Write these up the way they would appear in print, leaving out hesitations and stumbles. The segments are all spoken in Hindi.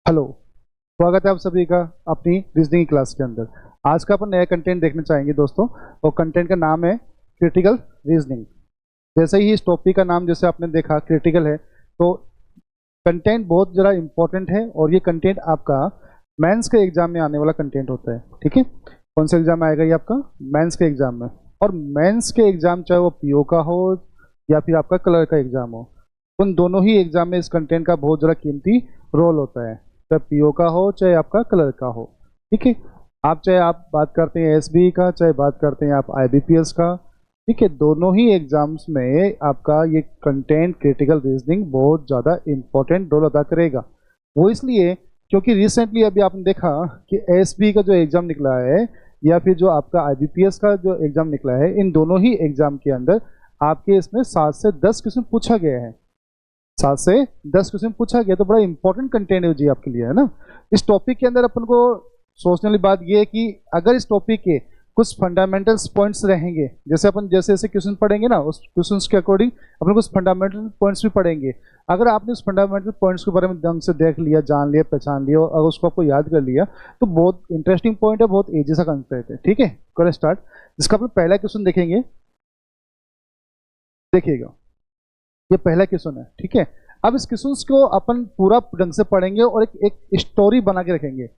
हेलो। स्वागत है आप सभी का अपनी रीजनिंग क्लास के अंदर। आज का अपन नया कंटेंट देखने चाहेंगे दोस्तों, और कंटेंट का नाम है क्रिटिकल रीजनिंग। जैसे ही इस टॉपिक का नाम जैसे आपने देखा क्रिटिकल है, तो कंटेंट बहुत ज़रा इंपॉर्टेंट है और ये कंटेंट आपका मेंस के एग्जाम में आने वाला कंटेंट होता है। ठीक है, कौन सा एग्जाम आएगा ये आपका? मेंस के एग्जाम में। और मेंस के एग्जाम चाहे वो पीओ का हो या फिर आपका कलर का एग्जाम हो, उन दोनों ही एग्जाम में इस कंटेंट का बहुत ज़रा कीमती रोल होता है, चाहे पीओ का हो चाहे आपका कलर का हो। ठीक है, आप बात करते हैं एसबी का, चाहे बात करते हैं आप आईबीपीएस का। ठीक है, दोनों ही एग्जाम्स में आपका ये कंटेंट क्रिटिकल रीजनिंग बहुत ज़्यादा इंपॉर्टेंट रोल अदा करेगा। वो इसलिए क्योंकि रिसेंटली अभी आपने देखा कि एसबी का जो एग्ज़ाम निकला है या फिर जो आपका आईबीपीएस का जो एग्ज़ाम निकला है, इन दोनों ही एग्ज़ाम के अंदर आपके इसमें 7 से 10 क्वेश्चन पूछा गया है। 7 से 10 क्वेश्चन पूछा गया, तो बड़ा इंपॉर्टेंट कंटेंट है जी आपके लिए, है ना। इस टॉपिक के अंदर अपन को सोचने वाली बात यह है कि अगर इस टॉपिक के कुछ फंडामेंटल्स पॉइंट्स रहेंगे, जैसे अपन जैसे जैसे क्वेश्चन पढ़ेंगे ना, उस क्वेश्चंस के अकॉर्डिंग अपन कुछ फंडामेंटल पॉइंट्स भी पढ़ेंगे। अगर आपने उस फंडामेंटल पॉइंट्स के बारे में ढंग से देख लिया, जान लिया, पहचान लिया और अगर उसको आपको याद कर लिया, तो बहुत इंटरेस्टिंग पॉइंट है, बहुत ईजी सा कंसेप्ट है। ठीक है, करें स्टार्ट। जिसका अपन पहला क्वेश्चन देखेंगे, देखिएगा ये पहला क्वेश्चन है। ठीक है, अब इस क्वेश्चन को अपन पूरा ढंग से पढ़ेंगे और एक स्टोरी बना के रखेंगे।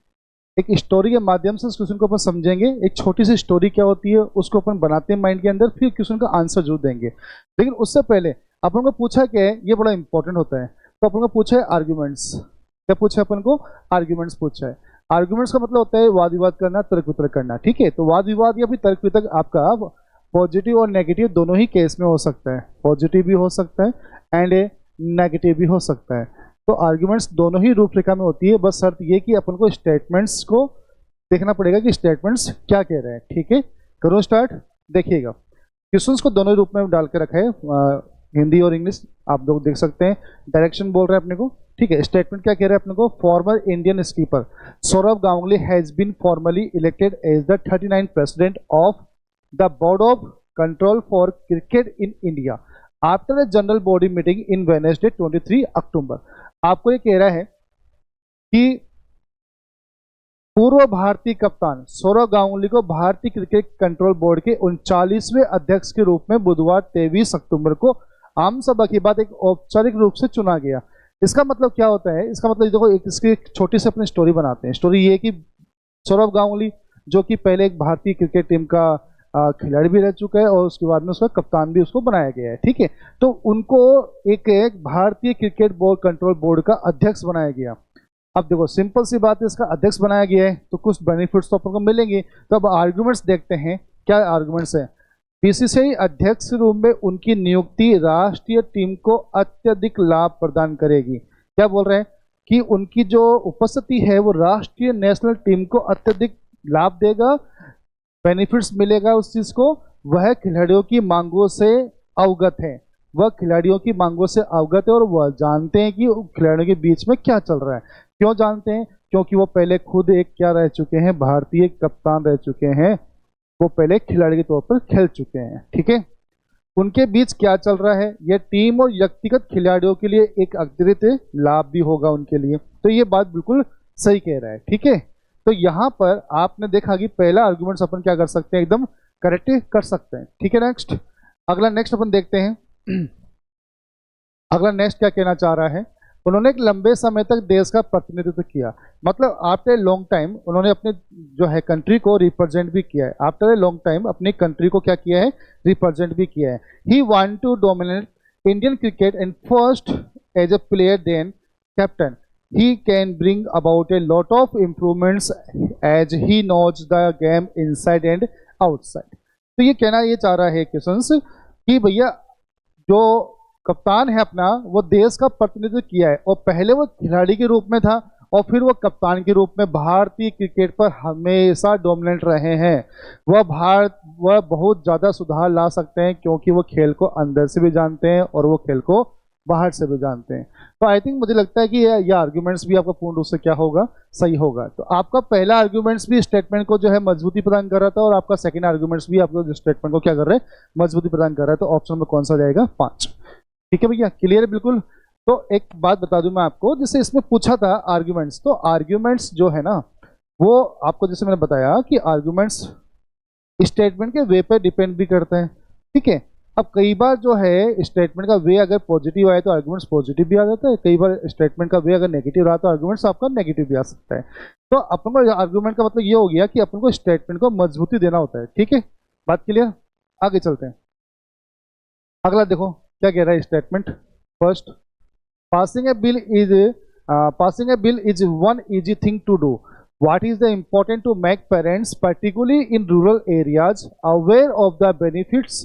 एक स्टोरी के माध्यम से इस क्वेश्चन को अपन समझेंगे। एक छोटी सी स्टोरी क्या होती है उसको अपन बनाते हैं माइंड के अंदर, फिर क्वेश्चन का आंसर जरूर देंगे। लेकिन उससे पहले अपन को पूछा क्या है, ये बड़ा इंपॉर्टेंट होता है। तो अपन को पूछा है आर्ग्यूमेंट्स। क्या पूछा है अपन को? आर्ग्यूमेंट्स पूछा है। आर्ग्यूमेंट्स का मतलब होता है वाद विवाद करना, तर्क वितर्क करना। ठीक है, तो वाद विवाद या फिर तर्क वितर्क आपका पॉजिटिव और नेगेटिव दोनों ही केस में हो सकता है। पॉजिटिव भी हो सकता है एंड नेगेटिव भी हो सकता है। तो आर्ग्यूमेंट्स दोनों ही रूपरेखा में होती है, बस शर्त ये कि अपन को स्टेटमेंट्स को देखना पड़ेगा कि स्टेटमेंट्स क्या कह रहे हैं। ठीक है, करो स्टार्ट। देखिएगा क्वेश्चंस को दोनों रूप में डाल के रखा है, हिंदी और इंग्लिश आप लोग देख सकते हैं। डायरेक्शन बोल रहे हैं अपने को। ठीक है, स्टेटमेंट क्या कह रहे हैं अपने को? Former Indian skipper Sourav Ganguly has been formally elected as the 39th president of the board of control for cricket in India after a general body meeting in Wednesday 23 October. आपको ये कह रहा है कि पूर्व भारतीय कप्तान सौरव गांगुली को भारतीय क्रिकेट कंट्रोल बोर्ड के 39वें अध्यक्ष के रूप में बुधवार 23 अक्टूबर को आम सभा के बाद एक औपचारिक रूप से चुना गया। इसका मतलब क्या होता है? इसका मतलब देखो, एक इसकी छोटी सी अपनी स्टोरी बनाते हैं। स्टोरी ये कि सौरव गांगुली जो कि पहले एक भारतीय क्रिकेट टीम का खिलाड़ी भी रह चुका है और उसके बाद में उसका कप्तान भी उसको बनाया गया है। ठीक है, तो उनको एक भारतीय क्रिकेट बोर्ड कंट्रोल बोर्ड का अध्यक्ष बनाया गया। अब देखो सिंपल सी बात है, इसका अध्यक्ष बनाया गया है तो कुछ बेनिफिट्स तो अपन को मिलेंगे। तो अब आर्गुमेंट्स देखते हैं, क्या आर्गुमेंट्स है। बीसीसीआई अध्यक्ष के रूप में उनकी नियुक्ति राष्ट्रीय टीम को अत्यधिक लाभ प्रदान करेगी। क्या बोल रहे हैं कि उनकी जो उपस्थिति है वो राष्ट्रीय नेशनल टीम को अत्यधिक लाभ देगा, बेनिफिट्स मिलेगा उस चीज को। वह खिलाड़ियों की मांगों से अवगत है, वह खिलाड़ियों की मांगों से अवगत है और वह जानते हैं कि खिलाड़ियों के बीच में क्या चल रहा है। क्यों जानते हैं? क्योंकि वो पहले खुद एक क्या रह चुके हैं, भारतीय कप्तान रह चुके हैं। वो पहले खिलाड़ी के तौर पर खेल चुके हैं। ठीक है, उनके बीच क्या चल रहा है, यह टीम और व्यक्तिगत खिलाड़ियों के लिए एक अतिरिक्त लाभ भी होगा उनके लिए। तो ये बात बिल्कुल सही कह रहा है। ठीक है, तो यहाँ पर आपने देखा कि पहला आर्गुमेंट्स अपन क्या कर सकते हैं, एकदम करेक्ट कर सकते हैं। ठीक है, नेक्स्ट नेक्स्ट अपन देखते हैं। अगला नेक्स्ट क्या कहना चाह रहा है, उन्होंने एक लंबे समय तक देश का प्रतिनिधित्व किया। मतलब आफ्टर ए लॉन्ग टाइम उन्होंने अपने जो है कंट्री को रिप्रेजेंट भी किया है। आफ्टर ए लॉन्ग टाइम अपनी कंट्री को क्या किया है, रिप्रेजेंट भी किया है। He want to dominate Indian cricket and first as a player then captain he can bring about a lot of improvements as he knows the game inside and outside। तो ये कहना ये चाह रहा है क्वेश्चन कि भैया जो कप्तान है अपना वो देश का प्रतिनिधित्व किया है और पहले वो खिलाड़ी के रूप में था और फिर वो कप्तान के रूप में भारतीय क्रिकेट पर हमेशा डोमिनेंट रहे हैं। वह बहुत ज़्यादा सुधार ला सकते हैं क्योंकि वो खेल को अंदर से भी जानते हैं और वो खेल को बाहर से भी जानते हैं। तो आई थिंक मुझे लगता है कि ये आर्ग्यूमेंट्स भी आपका पूर्ण रूप से क्या होगा, सही होगा। तो आपका पहला आर्ग्यूमेंट्स भी स्टेटमेंट को जो है मजबूती प्रदान कर रहा था और आपका सेकंड आर्ग्यूमेंट्स भी आपको स्टेटमेंट को क्या कर रहे हैं, मजबूती प्रदान कर रहा है। तो ऑप्शन में कौन सा जाएगा? 5। ठीक है भैया, क्लियर है बिल्कुल। तो एक बात बता दूं मैं आपको, जैसे इसमें पूछा था आर्ग्यूमेंट्स, तो आर्ग्यूमेंट्स जो है ना वो आपको जैसे मैंने बताया कि आर्ग्यूमेंट्स स्टेटमेंट के वे पर डिपेंड भी करते हैं, ठीक है। अब कई बार जो है स्टेटमेंट का वे अगर पॉजिटिव आए तो आर्ग्यूमेंट्स पॉजिटिव भी आ जाता है, कई बार स्टेटमेंट का वे अगर नेगेटिव रहा तो आर्ग्यूमेंट्स आपका नेगेटिव भी आ सकता है। तो अपन को आर्ग्यूमेंट का मतलब ये हो गया कि अपन को स्टेटमेंट को मजबूती देना होता है, ठीक है। बात क्लियर, आगे चलते हैं। अगला देखो क्या कह रहा है statement. First, passing a bill is passing a bill is one easy thing to do. What is the important to make parents, particularly in rural areas, aware of the benefits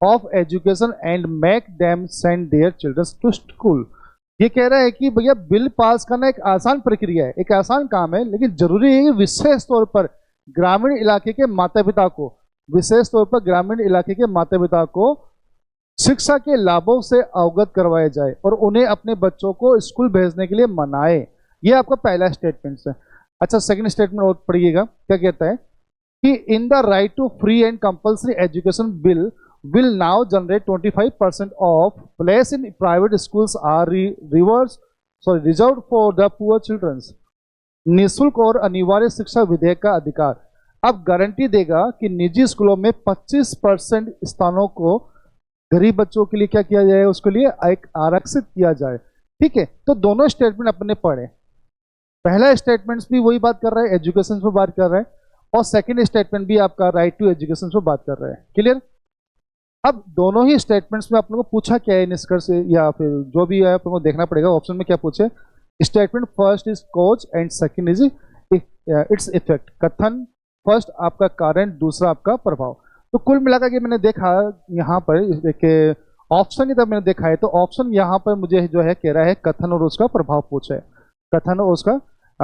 of education and make them send their children to school? ये कह रहा है कि भैया बिल पास करना एक आसान प्रक्रिया है, एक आसान काम है, लेकिन जरूरी है कि विशेष तौर पर ग्रामीण इलाके के माता पिता को, विशेष तौर पर ग्रामीण इलाके के माता पिता को शिक्षा के लाभों से अवगत करवाया जाए और उन्हें अपने बच्चों को स्कूल भेजने के लिए मनाए। ये आपका पहला स्टेटमेंट है। अच्छा, सेकंड स्टेटमेंट और पढ़िएगा क्या कहता है कि in the right to free and compulsory education bill will now generate 25% of place in private schools are reserve for the poor childrens. निःशुल्क और अनिवार्य शिक्षा विधेयक का अधिकार अब गारंटी देगा कि निजी स्कूलों में 25% स्थानों को गरीब बच्चों के लिए क्या किया जाए, उसके लिए एक आरक्षित किया जाए, ठीक है। तो दोनों स्टेटमेंट अपने पढ़े। पहला स्टेटमेंट भी वही बात कर रहा है, एजुकेशन पे बात कर रहा है, और सेकंड स्टेटमेंट भी आपका राइट टू एजुकेशन पे बात कर रहा है। क्लियर। अब दोनों ही स्टेटमेंट्स में आप लोगों को पूछा क्या है निष्कर्ष, या फिर जो भी है आप लोगों को देखना पड़ेगा ऑप्शन में क्या पूछे। Statement first is cause and second is its effect. कथन फर्स्ट आपका कारण, दूसरा आपका प्रभाव। तो कुल मिलाकर के मैंने देखा यहाँ पर एक ऑप्शन ही तब मैंने देखा है, तो ऑप्शन यहाँ पर मुझे जो है कह रहा है कथन और उसका प्रभाव पूछे, कथन और उसका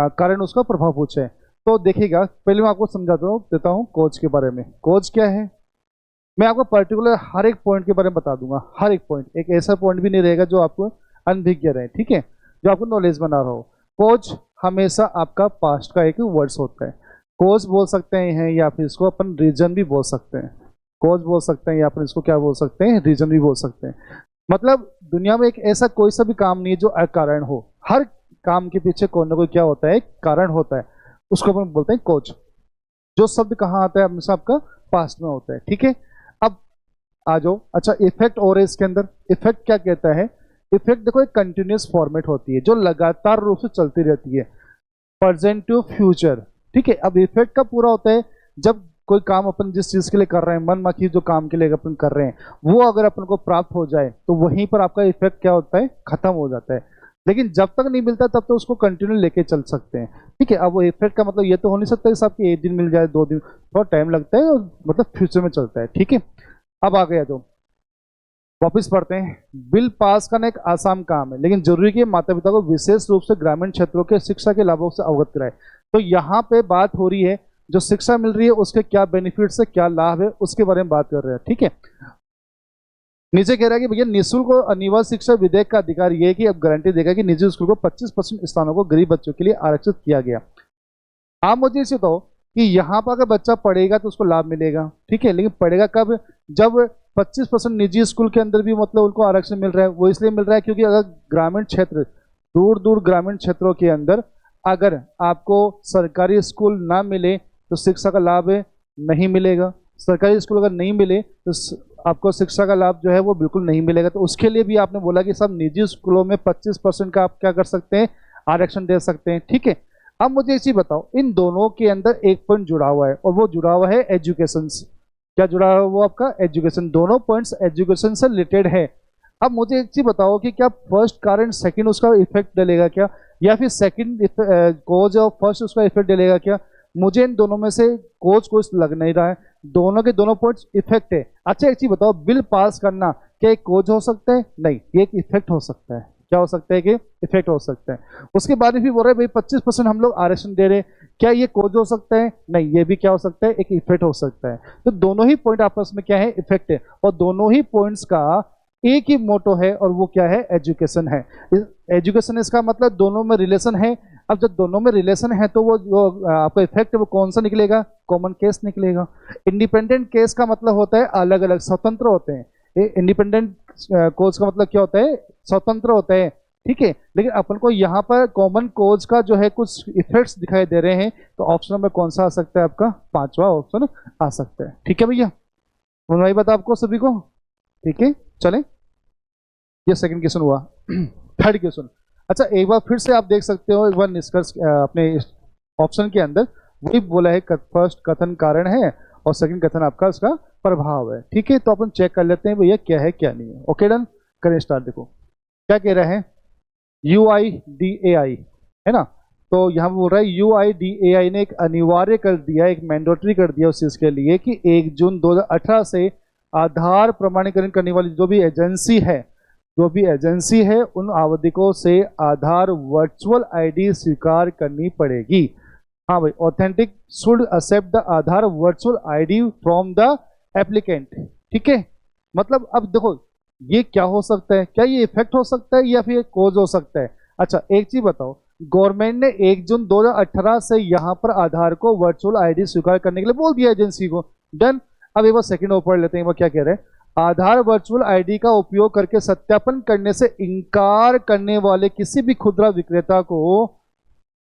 कारण, उसका प्रभाव पूछे। तो देखिएगा, पहले मैं आपको समझाता देता हूँ कोज के बारे में। कोज क्या है मैं आपको पर्टिकुलर हर एक पॉइंट के बारे में बता दूंगा, हर एक पॉइंट, एक ऐसा पॉइंट भी नहीं रहेगा जो आपको अनभिज्ञ रहे, ठीक है, जो आपको नॉलेज बना रहा हो। कोज हमेशा आपका पास्ट का एक वर्ड्स होता है। कोज बोल सकते हैं या फिर इसको अपन रीजन भी बोल सकते हैं। कोज बोल सकते हैं या फिर इसको क्या बोल सकते हैं, रीजन भी बोल सकते हैं। मतलब दुनिया में एक ऐसा कोई सा भी काम नहीं है जो अकारण हो, हर काम के पीछे कोई ना कोई क्या होता है, कारण होता है, उसको अपन बोलते हैं कोज। जो शब्द कहाँ आता है हमेशा आपका पास्ट में होता है, ठीक है। अब आ जाओ, अच्छा इफेक्ट और इसके अंदर इफेक्ट क्या कहता है। इफेक्ट देखो एक कंटिन्यूस फॉर्मेट होती है जो लगातार रूप से चलती रहती है, प्रेजेंट टू फ्यूचर, ठीक है। अब इफेक्ट का पूरा होता है जब कोई काम अपन जिस चीज के लिए कर रहे हैं, मन मखी जो काम के लिए अपन कर रहे हैं, वो अगर अपन को प्राप्त हो जाए तो वहीं पर आपका इफेक्ट क्या होता है, खत्म हो जाता है। लेकिन जब तक नहीं मिलता तब तो उसको कंटिन्यू लेके चल सकते हैं, ठीक है। अब वो इफेक्ट का मतलब ये तो हो नहीं सकता कि आपके एक दिन मिल जाए, 2 दिन, थोड़ा टाइम लगता है, और मतलब फ्यूचर में चलता है, ठीक है। अब आ गया जो वापिस पढ़ते हैं। बिल पास करना एक आसान काम है, लेकिन जरूरी है माता पिता को विशेष रूप से ग्रामीण क्षेत्रों के शिक्षा के लाभों से अवगत कराए। तो यहाँ पे बात हो रही है जो शिक्षा मिल रही है उसके क्या बेनिफिट्स है, क्या लाभ है, उसके बारे में बात कर रहे हैं, ठीक है। नीचे कह रहा है कि भैया निःशुल्क और अनिवार्य शिक्षा विधेयक का अधिकार यह है कि अब गारंटी देगा कि निजी स्कूल को 25% स्थानों को गरीब बच्चों के लिए आरक्षित किया गया। आप मुझे इसे बताओ कि यहाँ पर अगर बच्चा पढ़ेगा तो उसको लाभ मिलेगा, ठीक है, लेकिन पढ़ेगा कब, जब 25% निजी स्कूल के अंदर भी मतलब उनको आरक्षण मिल रहा है। वो इसलिए मिल रहा है क्योंकि अगर ग्रामीण क्षेत्र, दूर दूर ग्रामीण क्षेत्रों के अंदर अगर आपको सरकारी स्कूल ना मिले तो शिक्षा का लाभ नहीं मिलेगा। सरकारी स्कूल अगर नहीं मिले तो आपको शिक्षा का लाभ जो है वो बिल्कुल नहीं मिलेगा। तो उसके लिए भी आपने बोला कि सब निजी स्कूलों में 25% का आप क्या कर सकते हैं, आरक्षण दे सकते हैं, ठीक है। अब मुझे इसी बताओ, इन दोनों के अंदर एक पॉइंट जुड़ा हुआ है और वो जुड़ा हुआ है एजुकेशन से। क्या जुड़ा हुआ है वो आपका एजुकेशन, दोनों पॉइंट्स एजुकेशन से रिलेटेड है। अब मुझे एक चीज बताओ कि क्या फर्स्ट कारण सेकंड उसका इफेक्ट डालेगा क्या, या फिर सेकंड कोज और फर्स्ट उसका इफेक्ट डालेगा क्या। मुझे इन दोनों में से कोज कुछ लग नहीं रहा है, दोनों के दोनों पॉइंट्स इफेक्ट है। अच्छा एक चीज बताओ, बिल पास करना क्या एक कोज हो सकता है, नहीं, ये एक इफेक्ट हो सकता है। क्या हो सकता है कि इफेक्ट हो सकता है। उसके बाद भी बोल रहे भाई 25% हम लोग आरक्षण दे रहे हैं, क्या ये कोज हो सकता है, नहीं, ये भी क्या हो सकता है, एक इफेक्ट हो सकता है। तो दोनों ही पॉइंट आपस में क्या है, इफेक्ट है, और दोनों ही पॉइंट्स का एक ही मोटो है और वो क्या है, एजुकेशन है। एजुकेशन इसका मतलब दोनों में रिलेशन है। अब जब दोनों में रिलेशन है तो वो जो आपका इफेक्ट है वो कौन सा निकलेगा, कॉमन केस निकलेगा। इंडिपेंडेंट केस का मतलब होता है अलग अलग स्वतंत्र होते हैं। इंडिपेंडेंट कोज का मतलब क्या होता है, स्वतंत्र होता है, ठीक है, लेकिन अपन को यहाँ पर कॉमन कोज का जो है कुछ इफेक्ट्स दिखाई दे रहे हैं, तो ऑप्शन नंबर कौन सा आ सकता है आपका? पांचवा ऑप्शन आ सकता है। ठीक है भैया, भाई बता आपको सभी को, ठीक है। चलें, ये सेकंड क्वेश्चन हुआ। थर्ड क्वेश्चन, अच्छा एक बार फिर से आप देख सकते हो, एक बार निष्कर्ष अपने ऑप्शन के अंदर वही बोला है, फर्स्ट कथन कारण है और सेकंड कथन आपका उसका प्रभाव है। ठीक है, तो अपन चेक कर लेते हैं भैया क्या है क्या नहीं है। ओके डन, करें स्टार्ट। देखो क्या कह रहे हैं, UIDAI है ना, तो यहाँ बोल रहा है UIDAI ने एक अनिवार्य कर दिया, एक मैंडेटरी कर दिया उस चीज के लिए कि 1 जून 2018 से आधार प्रमाणीकरण करने वाली जो भी एजेंसी है उन आवेदकों से आधार वर्चुअल आईडी स्वीकार करनी पड़ेगी। हाँ भाई, authentic should accept the Aadhaar virtual ID from the applicant. ठीक है, मतलब अब देखो ये क्या हो सकता है, क्या ये इफेक्ट हो सकता है या फिर कोज हो सकता है? अच्छा एक चीज बताओ, गवर्नमेंट ने 1 जून 2018 से यहाँ पर आधार को वर्चुअल आईडी स्वीकार करने के लिए बोल दिया एजेंसी को, डन। अब एक बार सेकंड और पढ़ लेते हैं, वो क्या कह रहे हैं, आधार वर्चुअल आईडी का उपयोग करके सत्यापन करने से इनकार करने वाले किसी भी खुदरा विक्रेता को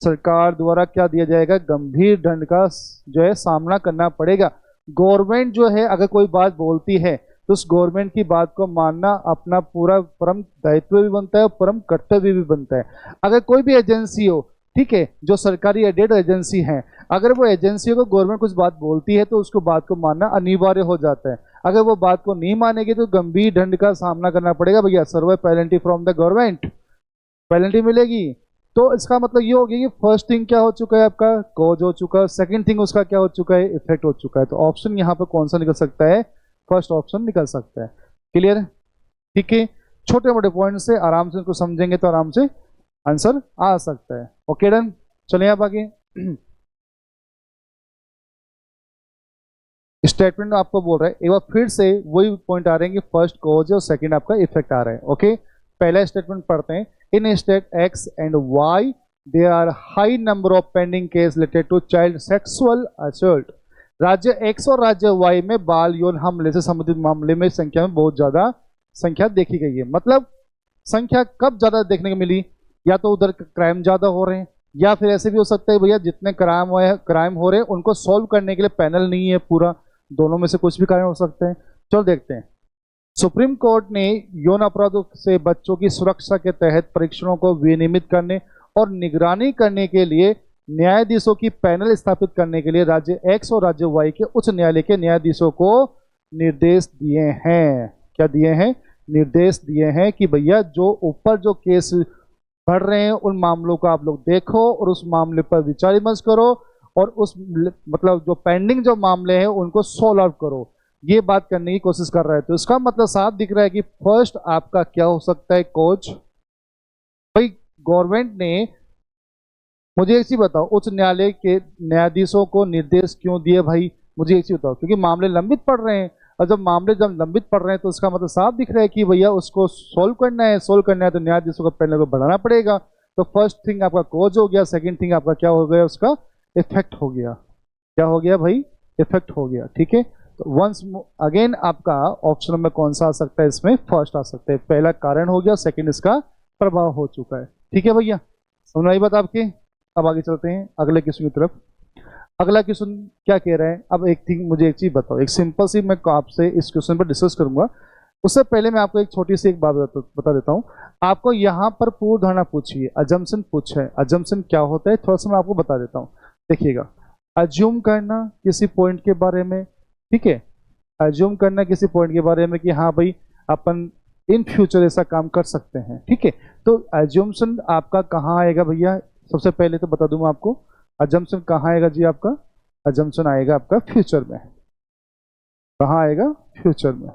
सरकार द्वारा क्या दिया जाएगा, गंभीर दंड का जो है सामना करना पड़ेगा। गवर्नमेंट जो है अगर कोई बात बोलती है तो उस गवर्नमेंट की बात को मानना अपना पूरा परम दायित्व भी बनता है और परम कर्तव्य भी बनता है। अगर कोई भी एजेंसी हो, ठीक है, जो सरकारी एडेड एजेंसी है, अगर वो एजेंसी को गवर्नमेंट कुछ बात बोलती है तो उसको बात को मानना अनिवार्य हो जाता है। अगर वो बात को नहीं मानेगी तो गंभीर दंड का सामना करना पड़ेगा भैया, serve penalty from the government, penalty मिलेगी। तो इसका मतलब ये हो गया कि फर्स्ट थिंग क्या हो चुका है आपका, कॉज हो चुका है, सेकंड थिंग उसका क्या हो चुका है, इफेक्ट हो चुका है। तो ऑप्शन यहाँ पर कौन सा निकल सकता है, फर्स्ट ऑप्शन निकल सकता है। क्लियर है, ठीक है, छोटे मोटे पॉइंट से आराम से उसको समझेंगे तो आराम से आंसर आ सकता है। ओके डन, चलिए आप आगे। स्टेटमेंट आपको बोल रहा है, एक बार फिर से वही पॉइंट आ रहे हैं कि फर्स्ट कॉज है और सेकंड आपका इफेक्ट आ रहा है। ओके, पहला स्टेटमेंट पढ़ते हैं, in state X and Y there are high number of pending case related to child sexual assault. राज्य X और राज्य Y में बाल यौन हमले से संबंधित मामले में संख्या में बहुत ज्यादा संख्या देखी गई है। मतलब संख्या कब ज्यादा देखने को मिली, या तो उधर क्राइम ज्यादा हो रहे हैं, या फिर ऐसे भी हो सकता है भैया जितने क्राइम हो रहे हैं उनको सॉल्व करने के लिए पैनल नहीं है पूरा, दोनों में से कुछ भी कारण हो सकते हैं। चलो देखते हैं। सुप्रीम कोर्ट ने यौन अपराधों से बच्चों की सुरक्षा के तहत परीक्षणों को विनियमित करने और निगरानी करने के लिए न्यायाधीशों की पैनल स्थापित करने के लिए राज्य X और राज्य Y के उच्च न्यायालय के न्यायाधीशों को निर्देश दिए हैं। क्या दिए हैं? निर्देश दिए हैं कि भैया जो ऊपर जो केस बढ़ रहे हैं उन मामलों को आप लोग देखो और उस मामले पर विचार विमर्श करो और उस मतलब जो पेंडिंग जो मामले हैं उनको सॉल्व करो, ये बात करने की कोशिश कर रहा है। तो इसका मतलब साफ दिख रहा है कि फर्स्ट आपका क्या हो सकता है, कोच। भाई गवर्नमेंट ने, मुझे एक चीज बताओ, उच्च न्यायालय के न्यायाधीशों को निर्देश क्यों दिए भाई, मुझे एक चीज बताओ। क्योंकि मामले लंबित पड़ रहे हैं, और जब मामले लंबित पड़ रहे हैं तो इसका मतलब साफ दिख रहा है कि भैया उसको सोल्व करना है तो न्यायाधीशों को पैनल को बढ़ाना पड़ेगा। तो फर्स्ट थिंग आपका कोज हो गया, सेकेंड थिंग आपका क्या हो गया, उसका इफेक्ट हो गया। क्या हो गया भाई, इफेक्ट हो गया। ठीक है, तो वंस अगेन आपका ऑप्शन नंबर कौन सा आ सकता है, इसमें फर्स्ट आ सकता है। पहला कारण हो गया, सेकंड इसका प्रभाव हो चुका है। ठीक है भैया, समझ आई बात आपकी। अब आगे चलते हैं अगले क्वेश्चन की तरफ। अगला क्वेश्चन क्या कह रहे हैं, अब एक थिंग मुझे एक चीज बताओ, एक सिंपल सी मैं आपसे इस क्वेश्चन पर डिस्कस करूंगा। उससे पहले मैं आपको एक छोटी सी एक बात बता देता हूँ। आपको यहाँ पर पूर्व धारणा पूछी है, अजम्पशन पूछा है। अजम्पशन क्या होता है थोड़ा सा मैं आपको बता देता हूँ। देखिएगा, अज्यूम करना किसी पॉइंट के बारे में, ठीक है, अज्यूम करना किसी पॉइंट के बारे में कि हाँ भाई अपन इन फ्यूचर ऐसा काम कर सकते हैं। ठीक है, तो अज्यूमशन आपका कहाँ आएगा भैया, सबसे पहले तो बता दूं मैं आपको, अजम्पशन कहाँ आएगा जी आपका, अजम्पशन आएगा आपका फ्यूचर में। कहाँ आएगा, फ्यूचर में।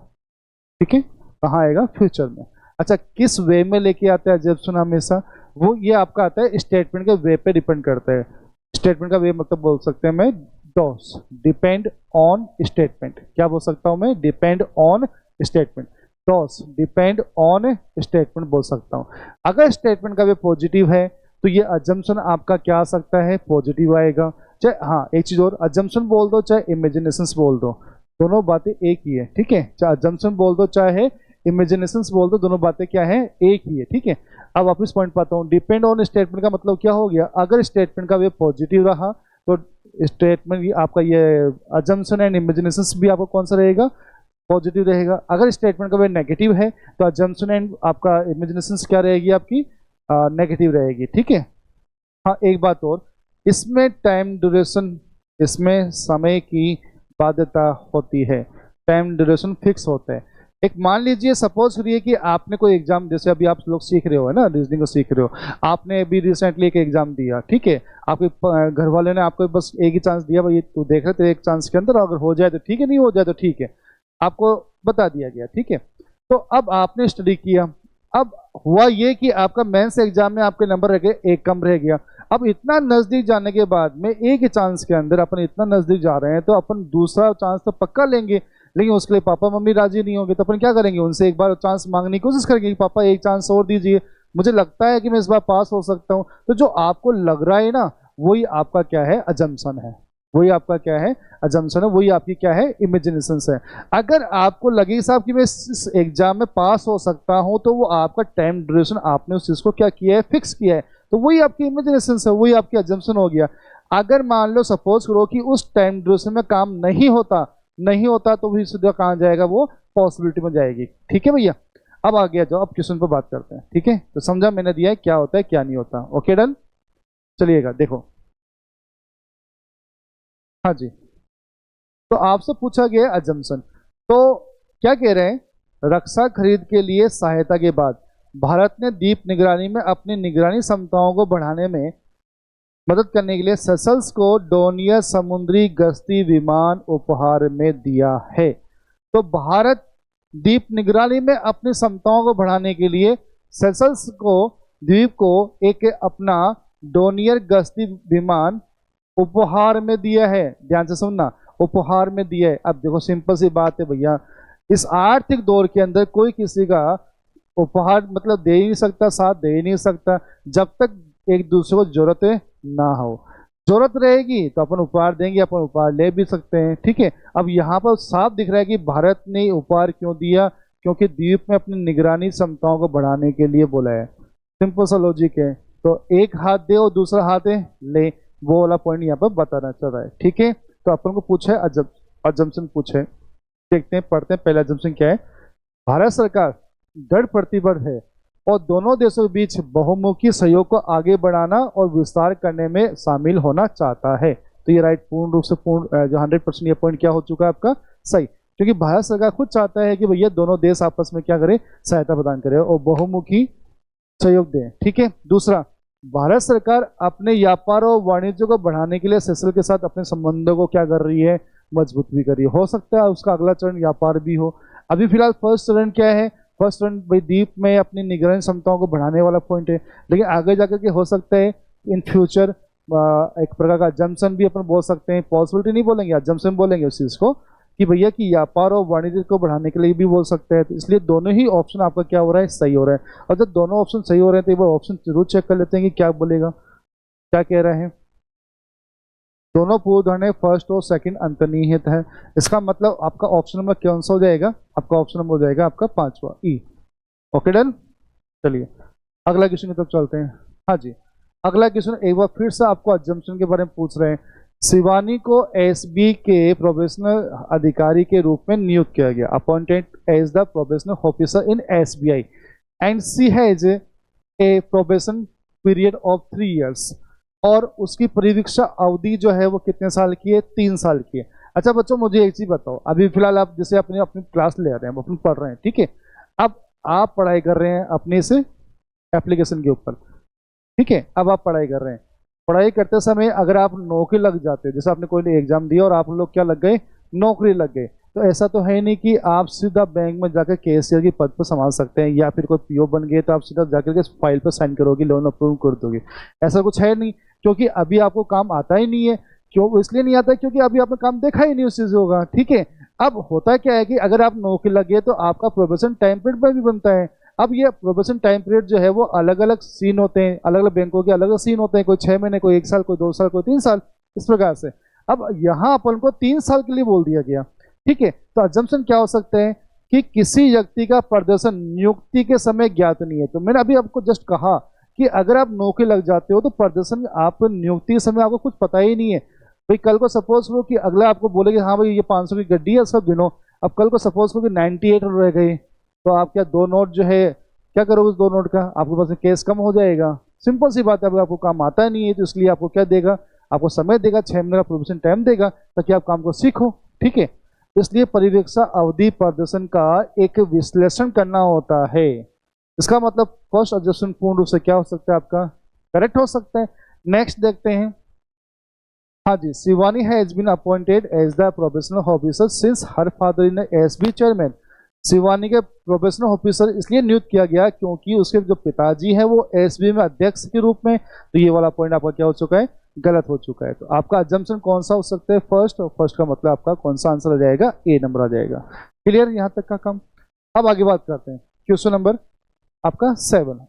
ठीक है, कहाँ आएगा, फ्यूचर में। अच्छा, किस वे में लेके आता है अजम्पशन हमेशा, वो ये आपका आता है स्टेटमेंट के वे पे डिपेंड करता है। स्टेटमेंट का वे मतलब बोल सकते हैं मैं डॉस, डिपेंड ऑन स्टेटमेंट। क्या बोल सकता हूं मैं, डिपेंड ऑन स्टेटमेंट। डॉस, डिपेंड ऑन स्टेटमेंट बोल सकता हूं। अगर स्टेटमेंट का वे पॉजिटिव है तो ये अजम्पशन आपका क्या आ सकता है, पॉजिटिव आएगा। चाहे हाँ एक चीज और, अजम्पशन बोल दो चाहे इमेजिनेशंस बोल दो, दोनों बातें एक ही है। ठीक है, चाहे अजम्पशन बोल दो चाहे इमेजिनेशंस बोल दो, दोनों बातें क्या है, एक ही है, ठीक है। अब वापस पॉइंट पाता हूँ, डिपेंड ऑन स्टेटमेंट का मतलब क्या हो गया, अगर स्टेटमेंट का वे पॉजिटिव रहा तो स्टेटमेंट आपका ये अजम्पशन एंड इमेजिनेशंस भी आपको कौन सा रहेगा, पॉजिटिव रहेगा। अगर स्टेटमेंट का वे नेगेटिव है तो अजम्पशन एंड आपका इमेजिनेशंस क्या रहेगी, आपकी नेगेटिव रहेगी, ठीक है। हाँ एक बात और, इसमें टाइम ड्यूरेशन, इसमें समय की बाध्यता होती है, टाइम ड्यूरेशन फिक्स होता है। एक मान लीजिए सपोज करिए कि आपने कोई एग्जाम, जैसे अभी आप लोग सीख रहे हो है ना, रीजनिंग को सीख रहे हो, आपने अभी रिसेंटली एक एग्जाम दिया, ठीक है। आपके घर वाले ने आपको बस एक ही चांस दिया, भाई तू देख रहे तेरे एक चांस के अंदर अगर हो जाए तो ठीक है, नहीं हो जाए तो ठीक है, आपको बता दिया गया, ठीक है। तो अब आपने स्टडी किया, अब हुआ ये कि आपका मेंस एग्जाम में आपके नंबर रह गए, एक कम रह गया। अब इतना नजदीक जाने के बाद में एक ही चांस के अंदर अपन इतना नजदीक जा रहे हैं तो अपन दूसरा चांस तो पक्का लेंगे, लेकिन उसके लिए पापा मम्मी राजी नहीं होंगे, तो अपन क्या करेंगे, उनसे एक बार चांस मांगने की कोशिश करेंगे कि पापा एक चांस और दीजिए, मुझे लगता है कि मैं इस बार पास हो सकता हूँ। तो जो आपको लग रहा है ना, वही आपका क्या है, अजम्पशन है, वही आपका क्या है, अजम्पशन है, वही आपकी क्या है, इमेजिनेशन है। अगर आपको लगे साहब कि मैं इस एग्जाम में पास हो सकता हूं, तो वो आपका टाइम ड्यूरेशन आपने उस चीज को क्या किया है, फिक्स किया है, तो वही आपकी इमेजिनेशन है, वही आपकी अजम्पशन हो गया। अगर मान लो सपोज करो कि उस टाइम ड्यूरेशन में काम नहीं होता तो भी सीधा कहाँ जाएगा, वो पॉसिबिलिटी में जाएगी, ठीक है भैया। अब आ गया जो, अब क्वेश्चन पर बात करते हैं, ठीक है। तो समझा मैंने दिया है क्या होता है क्या नहीं होता, ओके डन। चलिएगा देखो, हाँ जी, तो आपसे पूछा गया अजम्पशन, तो क्या कह रहे हैं, रक्षा खरीद के लिए सहायता के बाद भारत ने द्वीप निगरानी में अपनी निगरानी क्षमताओं को बढ़ाने में मदद करने के लिए सेशल्स को डोनियर समुद्री गश्ती विमान उपहार में दिया है। तो भारत द्वीप निगरानी में अपनी क्षमताओं को बढ़ाने के लिए सेशल्स को, द्वीप को एक अपना डोनियर गश्ती विमान उपहार में दिया है, ध्यान से सुनना, उपहार में दिया है। अब देखो सिंपल सी बात है भैया, इस आर्थिक दौर के अंदर कोई किसी का उपहार मतलब दे ही नहीं सकता, साथ दे ही नहीं सकता जब तक एक दूसरे को जरूरत ना हो। जरूरत रहेगी तो अपन उपहार देंगे, अपन उपहार ले भी सकते हैं, ठीक है। अब यहाँ पर साफ दिख रहा है कि भारत ने उपहार क्यों दिया, क्योंकि द्वीप में अपनी निगरानी क्षमताओं को बढ़ाने के लिए बोला है, सिंपल सा लॉजिक है। तो एक हाथ दे और दूसरा हाथ ले, वो वाला पॉइंट यहाँ पर बताना चाह रहा है, ठीक है। तो अपन को पूछा है अजम्पशन पूछे, देखते हैं पढ़ते हैं। पहला अजम्पशन क्या है, भारत सरकार दृढ़ प्रतिबद्ध है और दोनों देशों के बीच बहुमुखी सहयोग को आगे बढ़ाना और विस्तार करने में शामिल होना चाहता है। तो ये राइट, पूर्ण रूप से पूर्ण जो 100% ये पॉइंट क्या हो चुका है आपका, सही, क्योंकि भारत सरकार खुद चाहता है कि भैया दोनों देश आपस में क्या करें, सहायता प्रदान करें और बहुमुखी सहयोग दें, ठीक है। दूसरा, भारत सरकार अपने व्यापार और वाणिज्य को बढ़ाने के लिए सेशल के साथ अपने संबंधों को क्या कर रही है, मजबूत भी कर रही है। हो सकता है उसका अगला चरण व्यापार भी हो। अभी फिलहाल फर्स्ट चरण क्या है, फर्स्ट चरण भाई द्वीप में अपनी निगरानी क्षमताओं को बढ़ाने वाला पॉइंट है, लेकिन आगे जाकर के हो सकता है इन फ्यूचर एक प्रकार का अजम्पशन भी अपन बोल सकते हैं, पॉसिबिलिटी नहीं बोलेंगे, अजम्पशन बोलेंगे उस चीज को कि भैया कि व्यापार और वाणिज्य को बढ़ाने के लिए भी बोल सकते हैं। तो इसलिए दोनों ही ऑप्शन आपका क्या हो रहा है, सही हो रहा है। और जब दोनों ऑप्शन सही हो रहे हैं तो एक बार ऑप्शन जरूर चेक कर लेते हैं कि क्या बोलेगा, क्या कह रहे हैं। दोनों पूर्वधारणाएं फर्स्ट और सेकंड अंतर्निहित है, इसका मतलब आपका ऑप्शन नंबर कौन सा हो जाएगा, आपका ऑप्शन नंबर हो जाएगा आपका 5वां ई, ओके डन। चलिए अगला क्वेश्चन की तरफ चलते हैं। हाँ जी, अगला क्वेश्चन एक बार फिर से आपको अजम्पशन के बारे में पूछ रहे हैं। शिवानी को एसबी के प्रोबेशनल अधिकारी के रूप में नियुक्त किया गया, appointed as the probational officer in SBI and she has a probation period of 3 years, और उसकी परिवीक्षा अवधि जो है वो कितने साल की है, 3 साल की है। अच्छा बच्चों मुझे एक चीज बताओ, अभी फिलहाल आप जैसे अपनी अपनी क्लास ले रहे हैं, अपन पढ़ रहे हैं, ठीक है। अब आप पढ़ाई कर रहे हैं अपने से एप्लीकेशन के ऊपर, ठीक है। अब आप पढ़ाई कर रहे हैं, पढ़ाई करते समय अगर आप नौकरी लग जाते, जैसे आपने कोई एग्जाम दिया और आप लोग क्या लग गए, नौकरी लग गए, तो ऐसा तो है नहीं कि आप सीधा बैंक में जाकर कैशियर की पद पर संभाल सकते हैं, या फिर कोई पीओ बन गए तो आप सीधा जाकर के फाइल पर साइन करोगे, लोन अप्रूव कर दोगे, ऐसा कुछ है नहीं, क्योंकि अभी आपको काम आता ही नहीं है। क्यों इसलिए नहीं आता है, क्योंकि अभी आपने काम देखा ही नहीं उस चीज होगा, ठीक है। अब होता क्या है कि अगर आप नौकरी लगे तो आपका प्रोबेशन टाइम पीरियड पर भी बनता है। अब ये प्रोबेशन टाइम पीरियड जो है वो अलग अलग सीन होते हैं, अलग अलग बैंकों के अलग अलग सीन होते हैं, कोई 6 महीने, कोई 1 साल, कोई 2 साल, कोई 3 साल, इस प्रकार से। अब यहाँ अपन को 3 साल के लिए बोल दिया गया, ठीक है। तो अजम्पशन क्या हो सकते हैं कि किसी व्यक्ति का प्रदर्शन नियुक्ति के समय ज्ञात नहीं है। तो मैंने अभी आपको जस्ट कहा कि अगर आप नौकरी लग जाते हो तो प्रदर्शन आप नियुक्ति के समय आपको कुछ पता ही नहीं है। भाई कल को सपोज करो कि अगला आपको बोले कि हाँ भाई ये 500 की गड्डी है, उसका गिनो। अब कल को सपोज करो कि 98 रह गई, तो आप क्या 2 नोट जो है क्या करोगे उस 2 नोट का? आपके पास केस कम हो जाएगा। सिंपल सी बात है। अगर आपको काम आता नहीं है तो इसलिए आपको क्या देगा, आपको समय देगा, 6 महीने का प्रोबेशन टाइम देगा ताकि आप काम को सीखो। ठीक है, इसलिए परिवीक्षा अवधि प्रदर्शन का एक विश्लेषण करना होता है। इसका मतलब फर्स्ट ऑब्जेक्शन पूर्ण रूप से क्या हो सकता है आपका? करेक्ट हो सकता है। नेक्स्ट देखते हैं। हाँ जी, Shivani has been appointed as the probational officer since her father in SB chairman. Shivani के प्रोबेशनल ऑफिसर इसलिए नियुक्त किया गया क्योंकि उसके जो पिताजी हैं वो एसबी में अध्यक्ष के रूप में। तो ये वाला पॉइंट आपका क्या हो चुका है? गलत हो चुका है। तो आपका अजम्पशन कौन सा हो सकता है? फर्स्ट। और फर्स्ट का मतलब आपका कौन सा आंसर आ जाएगा? ए नंबर आ जाएगा। क्लियर यहाँ तक का काम। अब आगे बात करते हैं क्वेश्चन नंबर आपका 7।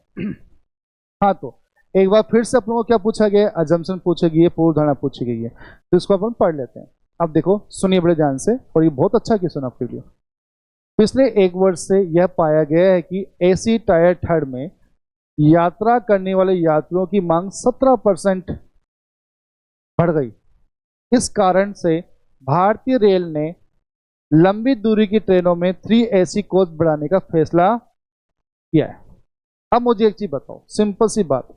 हाँ, तो एक बार फिर से अपन को क्या पूछा गया? अजम्पशन पूछी गई है, पूर्व धारणा पूछी गई है। तो इसको अपन पढ़ लेते हैं। अब देखो, सुनिए बड़े ध्यान से, और ये बहुत अच्छा क्वेश्चन आपके लिए। पिछले 1 वर्ष से यह पाया गया है कि एसी टायर थर्ड में यात्रा करने वाले यात्रियों की मांग 17% बढ़ गई। इस कारण से भारतीय रेल ने लंबी दूरी की ट्रेनों में 3 एसी कोच बढ़ाने का फैसला किया है। अब मुझे एक चीज बताओ, सिंपल सी बात,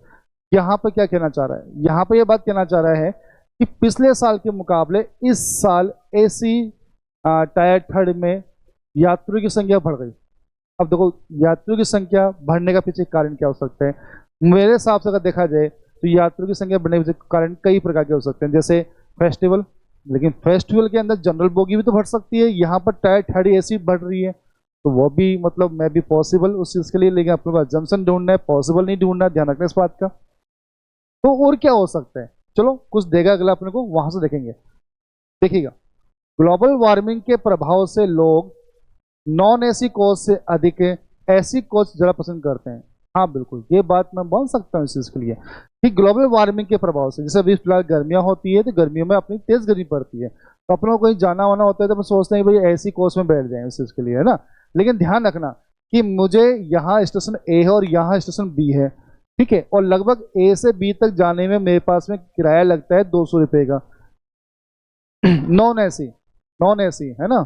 यहाँ पर क्या कहना चाह रहा है? यहाँ पर यह बात कहना चाह रहा है कि पिछले साल के मुकाबले इस साल एसी टायर थर्ड में यात्रियों की संख्या बढ़ गई। अब देखो, यात्रियों की संख्या बढ़ने का पीछे कारण क्या हो सकता है? मेरे हिसाब से अगर देखा जाए तो यात्रियों की संख्या बढ़ने के कारण कई प्रकार के हो सकते हैं, जैसे फेस्टिवल। लेकिन फेस्टिवल के अंदर जनरल बोगी भी तो बढ़ सकती है। यहाँ पर टायर थर्ड एसी बढ़ रही है, तो वो भी मतलब मैं भी पॉसिबल उस चीज़ के लिए। लेकिन अपने पास जम्पशन ढूंढना है, पॉसिबल नहीं ढूंढना, ध्यान रखना इस बात का। तो और क्या हो सकता है? चलो कुछ देगा अगला अपने को, वहां से देखेंगे। देखिएगा, ग्लोबल वार्मिंग के प्रभाव से लोग नॉन एसी कोच से अधिक एसी कोच ज़्यादा पसंद करते हैं। हाँ बिल्कुल, ये बात मैं बोल सकता हूँ इस चीज़ के लिए कि ग्लोबल वार्मिंग के प्रभाव से, जैसे अभी फिलहाल गर्मियाँ होती है तो गर्मियों में अपनी तेज़ गर्मी पड़ती है, तो अपनों को कहीं जाना वाना होता है तो हम सोचते हैं भाई एसी कोच में बैठ जाएं इस चीज़ के लिए, है ना। लेकिन ध्यान रखना कि मुझे यहाँ स्टेशन ए है और यहाँ स्टेशन बी है, ठीक है, और लगभग ए से बी तक जाने में मेरे पास में किराया लगता है 200 रुपये का। नॉन एसी है ना,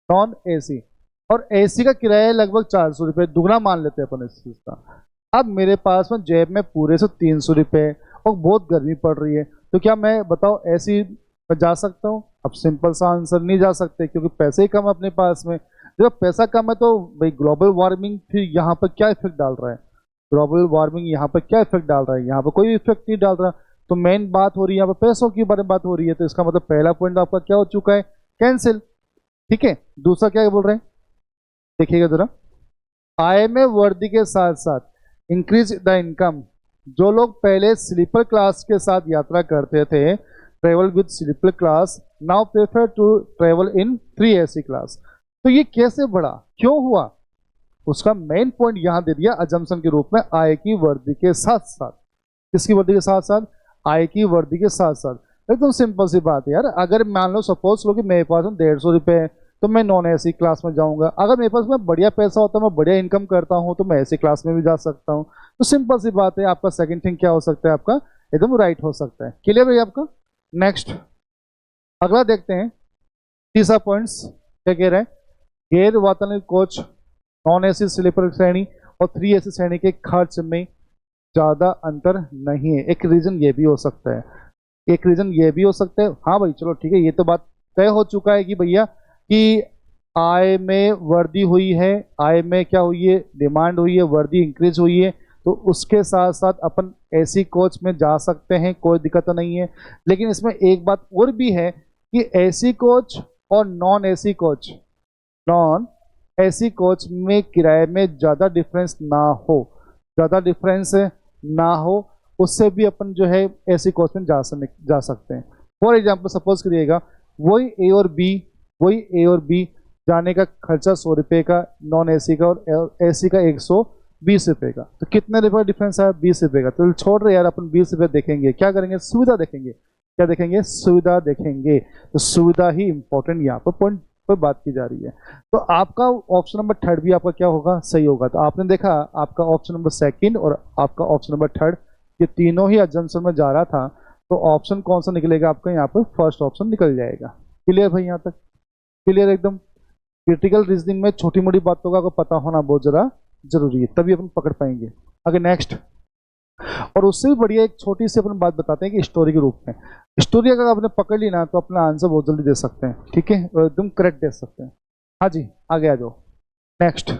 नॉन एसी, और एसी का किराया लगभग 400 रुपये, दुगना मान लेते हैं अपन इस चीज़ का। अब मेरे पास में जेब में पूरे से 300 रुपये और बहुत गर्मी पड़ रही है, तो क्या मैं बताओ एसी में जा सकता हूँ? अब सिंपल सा आंसर, नहीं जा सकते, क्योंकि पैसे ही कम है अपने पास में। जब पैसा कम है तो भाई ग्लोबल वार्मिंग फिर यहाँ पर क्या इफेक्ट डाल रहा है? ग्लोबल वार्मिंग यहाँ पर क्या इफेक्ट डाल रहा है? यहाँ पर कोई इफेक्ट नहीं डाल रहा। तो मेन बात हो रही है यहाँ पर पैसों के बारे में बात हो रही है, तो इसका मतलब पहला पॉइंट आपका क्या हो चुका है? कैंसिल। ठीक है, दूसरा क्या बोल रहे हैं देखिएगा जरा, आय में वृद्धि के साथ साथ इंक्रीज द इनकम। जो लोग पहले स्लीपर क्लास के साथ यात्रा करते थे, travel with sleeper class, now prefer to travel in 3 AC class. तो ये कैसे बढ़ा, क्यों हुआ? उसका मेन पॉइंट यहां दे दिया अजम्पशन के रूप में, आय की वृद्धि के साथ साथ। किसकी वृद्धि के साथ साथ? आय की वृद्धि के साथ साथ। एकदम सिंपल सी बात है यार। अगर मान लो सपोज लो कि मेरे पास 150 रुपये है तो मैं नॉन एसी क्लास में जाऊंगा। अगर मेरे पास में बढ़िया पैसा होता है, मैं बढ़िया इनकम करता हूं, तो मैं एसी क्लास में भी जा सकता हूं। तो सिंपल सी बात है, आपका सेकंड थिंग क्या हो सकता है? आपका एकदम राइट हो सकता है। क्लियर है आपका? नेक्स्ट अगला देखते हैं, तीसरा पॉइंट्स क्या कह रहे हैं? गैर वातानुकूलित कोच, नॉन एसी स्लीपर श्रेणी और 3 एसी श्रेणी के खर्च में ज़्यादा अंतर नहीं है। एक रीजन ये भी हो सकता है, एक रीजन ये भी हो सकता है। हाँ भाई चलो ठीक है, ये तो बात तय हो चुका है कि भैया कि आय में वृद्धि हुई है, आय में क्या हुई है? डिमांड हुई है, वृद्धि इंक्रीज हुई है, तो उसके साथ साथ अपन एसी कोच में जा सकते हैं, कोई दिक्कत नहीं है। लेकिन इसमें एक बात और भी है कि एसी कोच और नॉन एसी कोच में किराए में ज़्यादा डिफरेंस ना हो, उससे भी अपन जो है एसी कोच में जा सकते हैं। फॉर एग्जाम्पल सपोज करिएगा, वही ए और बी जाने का खर्चा 100 रुपये का नॉन एसी का, और एसी का 120 रुपये का, तो कितने रुपये डिफरेंस है? 20 रुपये का। तो छोड़ रहे यार, अपन 20 रुपये देखेंगे, क्या करेंगे? सुविधा देखेंगे। क्या देखेंगे? सुविधा देखेंगे। तो सुविधा ही इंपॉर्टेंट यहाँ पर पॉइंट पर बात की जा रही है। तो आपका ऑप्शन नंबर थर्ड भी आपका क्या होगा, सही होगा। तो आपने देखा आपका ऑप्शन नंबर सेकंड और आपका ऑप्शन नंबर थर्ड ये तीनों ही अजम्पशन में जा रहा था, तो ऑप्शन कौन सा निकलेगा आपका, यहाँ पर फर्स्ट ऑप्शन निकल जाएगा। क्लियर भाई, यहाँ तक क्लियर एकदम। क्रिटिकल रीजनिंग में छोटी मोटी बातों का आपको पता होना बहुत ज़्यादा जरूरी है, तभी अपन पकड़ पाएंगे। आगे नेक्स्ट, और उससे भी बढ़िया एक छोटी सी अपन बात बताते हैं कि स्टोरी के रूप में, स्टोरी अगर आपने पकड़ ली ना तो अपना आंसर बहुत जल्दी दे सकते हैं, ठीक है, और एकदम करेक्ट दे सकते हैं। हाँ जी, आगे आ जाओ नेक्स्ट।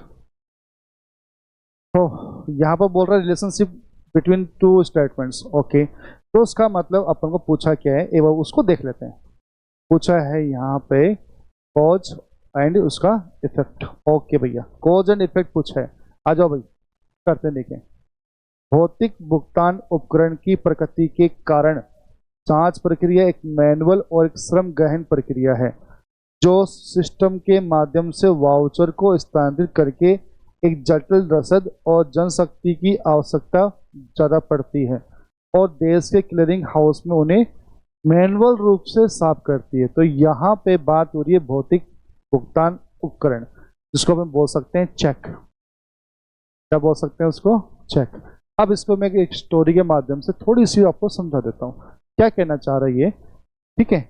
तो यहाँ पर बोल रहा है relationship between two statements, okay. तो उसका मतलब अपन को पूछा क्या है, एक बार उसको देख लेते हैं। पूछा है यहाँ पे कॉज एंड उसका इफेक्ट, ओके भैया, कॉज एंड इफेक्ट पूछा है। आ जाओ भाई करते हैं, देखें। भौतिक भुगतान उपकरण की प्रकृति के कारण जांच प्रक्रिया एक मैनुअल और एक श्रम गहन प्रक्रिया है, जो सिस्टम के माध्यम से वाउचर को स्थानांतरित करके एक जटिल रसद और जनशक्ति की आवश्यकता ज़्यादा पड़ती है और देश के क्लियरिंग हाउस में उन्हें मैनुअल रूप से साफ करती है। तो यहाँ पे बात हो रही है भौतिक भुगतान उपकरण, जिसको हम बोल सकते हैं चेक। क्या बोल सकते हैं उसको, चेक। अब इसको मैं एक स्टोरी के माध्यम से थोड़ी सी आपको समझा देता हूँ क्या कहना चाह रही है, ठीक है।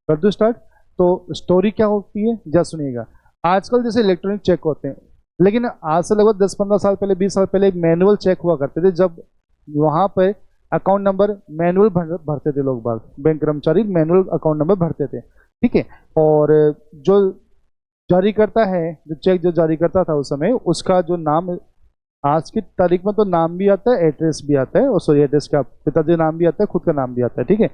कर दूँ स्टार्ट। तो स्टोरी क्या होती है, जरा सुनिएगा। आजकल जैसे इलेक्ट्रॉनिक चेक होते हैं, लेकिन आज से लगभग 10-15 साल पहले, 20 साल पहले मैनुअल चेक हुआ करते थे, जब वहाँ पे अकाउंट नंबर मैनुअल भरते थे लोग बाग, बैंक कर्मचारी मैनुअल अकाउंट नंबर भरते थे, ठीक है। और जो जारी करता है, जो चेक जो जारी करता था उस समय, उसका जो नाम आज की तारीख में तो नाम भी आता है, एड्रेस भी आता है, और सॉरी एड्रेस का पिताजी नाम भी आता है, खुद का नाम भी आता है, ठीक है।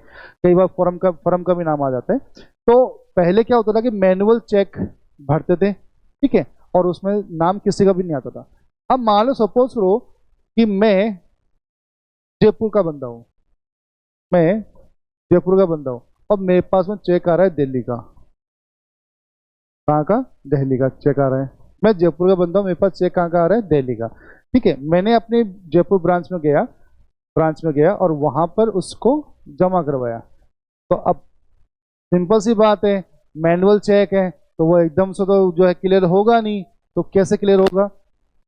कई बार फर्म का भी नाम आ जाता है। तो पहले क्या होता था कि मैनुअल चेक भरते थे, ठीक है, और उसमें नाम किसी का भी नहीं आता था। अब मान लो सपोज करो कि मैं जयपुर का बंदा हूँ, मैं जयपुर का बंदा हूँ, और मेरे पास में चेक आ रहा है दिल्ली का। कहाँ का, दिल्ली का चेक आ रहा है। मैं जयपुर का बंदा हूँ, मेरे पास चेक कहाँ का आ रहा है, दिल्ली का, ठीक है। मैंने अपने जयपुर ब्रांच में गया और वहां पर उसको जमा करवाया। तो अब सिंपल सी बात है, मैनुअल चेक है तो वो एकदम से तो जो है क्लियर होगा नहीं। तो कैसे क्लियर होगा,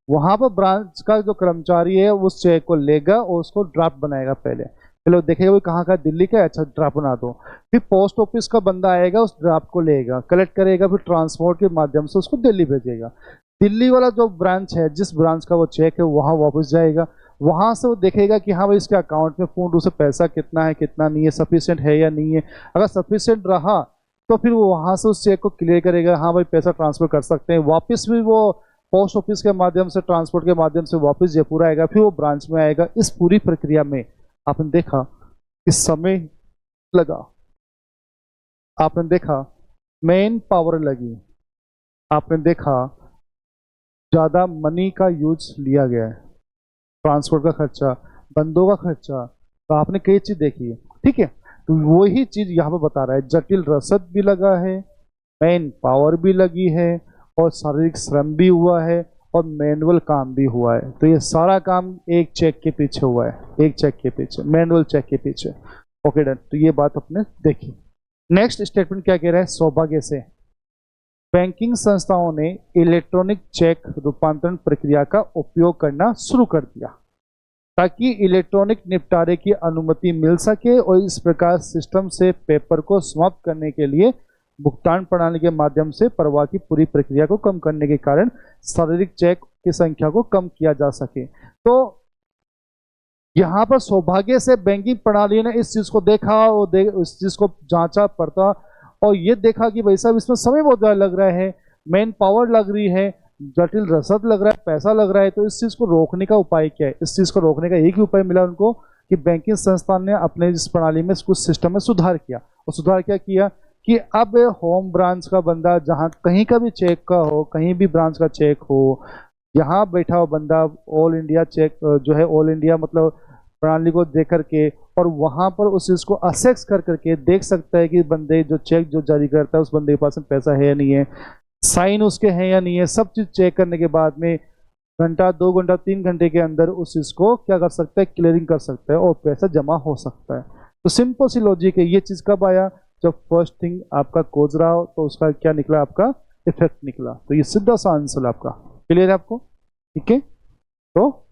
वहां पर ब्रांच का जो कर्मचारी है उस चेक को लेगा और उसको ड्राफ्ट बनाएगा। पहले वो देखेगा वो कहाँ का, दिल्ली का, अच्छा ड्राफ्ट बना दो। फिर पोस्ट ऑफिस का बंदा आएगा, उस ड्राफ्ट को लेगा, कलेक्ट करेगा, फिर ट्रांसपोर्ट के माध्यम से उसको दिल्ली भेजेगा। दिल्ली वाला जो ब्रांच है, जिस ब्रांच का वो चेक है, वहाँ वापस जाएगा। वहाँ से वो देखेगा कि हाँ भाई इसके अकाउंट में पूर्ण रूप से पैसा कितना है, कितना नहीं है, सफिशिएंट है या नहीं है। अगर सफिशिएंट रहा तो फिर वो वहाँ से उस चेक को क्लियर करेगा, हाँ भाई पैसा ट्रांसफर कर सकते हैं। वापस भी वो पोस्ट ऑफिस के माध्यम से, ट्रांसपोर्ट के माध्यम से वापस जयपुर आएगा, फिर वो ब्रांच में आएगा। इस पूरी प्रक्रिया में आपने देखा कि समय लगा, आपने देखा मेन पावर लगी, आपने देखा ज़्यादा मनी का यूज लिया गया है, ट्रांसपोर्ट का खर्चा, बंदों का खर्चा, तो आपने कई चीज़ देखी है, ठीक है। तो वही चीज़ यहाँ पर बता रहा है, जटिल रसद भी लगा है, मेन पावर भी लगी है, और शारीरिक श्रम भी हुआ है, और मैनुअल काम भी हुआ है। तो ये सारा काम एक चेक के पीछे हुआ है, एक चेक के पीछे, मैनुअल चेक के पीछे। ओके डन, तो ये बात आपने देखी। नेक्स्ट स्टेटमेंट क्या कह रहा है, सौभाग्य से बैंकिंग संस्थाओं ने इलेक्ट्रॉनिक चेक रूपांतरण प्रक्रिया का उपयोग करना शुरू कर दिया ताकि इलेक्ट्रॉनिक निपटारे की अनुमति मिल सके, और इस प्रकार सिस्टम से पेपर को समाप्त करने के लिए भुगतान प्रणाली के माध्यम से प्रवाह की पूरी प्रक्रिया को कम करने के कारण शारीरिक चेक की संख्या को कम किया जा सके। तो यहाँ पर सौभाग्य से बैंकिंग प्रणाली ने इस चीज को देखा और इस चीज को जांचा पड़ता, और ये देखा कि भाई साहब इसमें समय बहुत ज़्यादा लग रहा है, मेन पावर लग रही है, जटिल रसद लग रहा है, पैसा लग रहा है। तो इस चीज़ को रोकने का उपाय क्या है, इस चीज़ को रोकने का एक ही उपाय मिला उनको कि बैंकिंग संस्थान ने अपने इस प्रणाली में कुछ सिस्टम में सुधार किया। और सुधार क्या किया कि अब होम ब्रांच का बंदा जहाँ कहीं का भी चेक का हो, कहीं भी ब्रांच का चेक हो, यहाँ बैठा हो बंदा ऑल इंडिया चेक जो है, ऑल इंडिया मतलब प्रणाली को देख करके, और वहां पर उस चीज को असेस कर करके देख सकता है कि बंदे जो चेक जो जारी करता है उस बंदे के पास में पैसा है या नहीं है, साइन उसके हैं या नहीं है। सब चीज चेक करने के बाद में घंटा, 2 घंटा, 3 घंटे के अंदर उस चीज को क्या कर सकता है, क्लियरिंग कर सकता है, और पैसा जमा हो सकता है। तो सिंपल सी लॉजिक है। ये चीज कब आया, जब फर्स्ट थिंग आपका खोज रहा हो, तो उसका क्या निकला, आपका इफेक्ट निकला। तो ये सीधा सा आंसर आपका। क्लियर है आपको? ठीक है, तो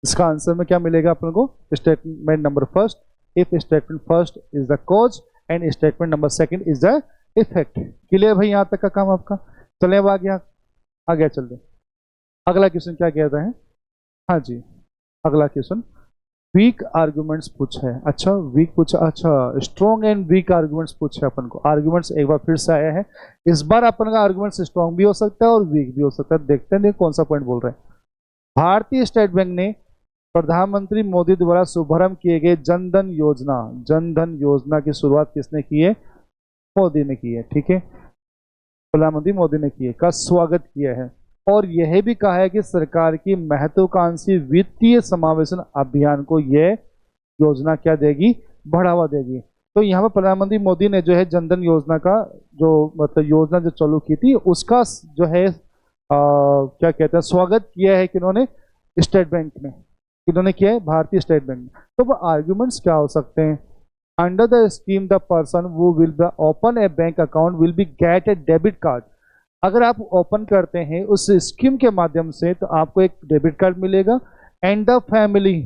इसका आंसर में क्या मिलेगा अपन को? Statement number first, if statement first is the cause and statement number second is the effect. Clear भाई, यहां तक का काम आपका। चले अब आगे चलते। अगला क्वेश्चन क्या कहता है? हाँ जी, अगला क्वेश्चन वीक आर्गुमेंट्स पूछा है। अच्छा वीक पूछा, अच्छा स्ट्रॉन्ग एंड वीक आर्गुमेंट्स पूछा है अपन को। आर्गुमेंट्स एक बार फिर से आया है। इस बार अपन का आर्गुमेंट्स स्ट्रॉन्ग भी हो सकता है और वीक भी हो सकता है। देखते हैं कौन सा पॉइंट बोल रहे हैं। भारतीय स्टेट बैंक ने प्रधानमंत्री मोदी द्वारा शुभारंभ किए गए जन धन योजना की शुरुआत किसने की है? मोदी ने की है। ठीक है, प्रधानमंत्री मोदी ने की है, का स्वागत किया है और यह भी कहा है कि सरकार की महत्वाकांक्षी वित्तीय समावेशन अभियान को यह योजना क्या देगी? बढ़ावा देगी। तो यहाँ पर प्रधानमंत्री मोदी ने जो है जनधन योजना का जो मतलब योजना जो चालू की थी उसका जो है क्या कहते हैं स्वागत किया है किन्होंने? स्टेट बैंक ने। किन्होंने किया है? भारतीय स्टेट बैंक ने। तो वो आर्ग्यूमेंट्स क्या हो सकते हैं? Under the scheme the person वो will open a bank account will be get a debit card. अगर आप ओपन करते हैं उस स्कीम के माध्यम से तो आपको एक डेबिट कार्ड मिलेगा and the family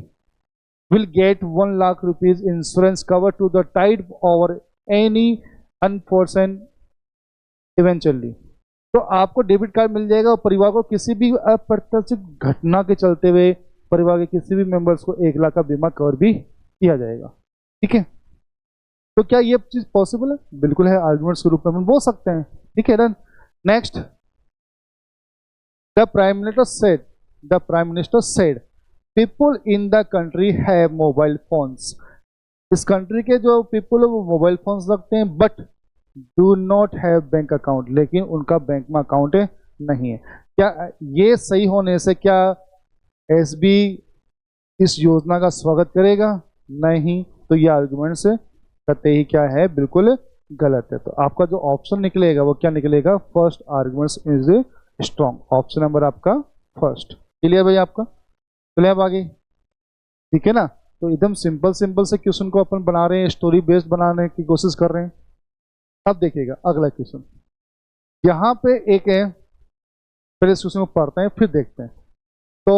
will get 1 lakh rupees insurance cover to the tide over any unfortunate eventually. तो आपको डेबिट कार्ड मिल जाएगा और परिवार को किसी भी अप्रत्याशित घटना के चलते हुए परिवार के किसी भी मेंबर्स को 1 लाख का बीमा कवर भी किया जाएगा। ठीक है, तो क्या ये चीज पॉसिबल है? बिल्कुल है, आर्गुमेंट्स के रूप में हम बोल सकते हैं। ठीक है, done. Next, the prime minister said people in the country have mobile phones. इस कंट्री के जो पीपुल है वो मोबाइल फोन्स रखते हैं but do not have bank account, लेकिन उनका बैंक में अकाउंट नहीं है। क्या ये सही होने से क्या एसबी इस योजना का स्वागत करेगा? नहीं। तो ये आर्गुमेंट से कहते ही क्या है? बिल्कुल गलत है। तो आपका जो ऑप्शन निकलेगा वो क्या निकलेगा? First arguments is strong. Option number आपका फर्स्ट। क्लियर भाई आपका? चलिए अब आगे। ठीक है ना, तो एकदम सिंपल से क्वेश्चन को अपन बना रहे हैं, स्टोरी बेस्ड बनाने की कोशिश कर रहे हैं। अब देखिएगा अगला क्वेश्चन यहाँ पे एक है, पहले इस क्वेश्चन को पढ़ते हैं फिर देखते हैं। तो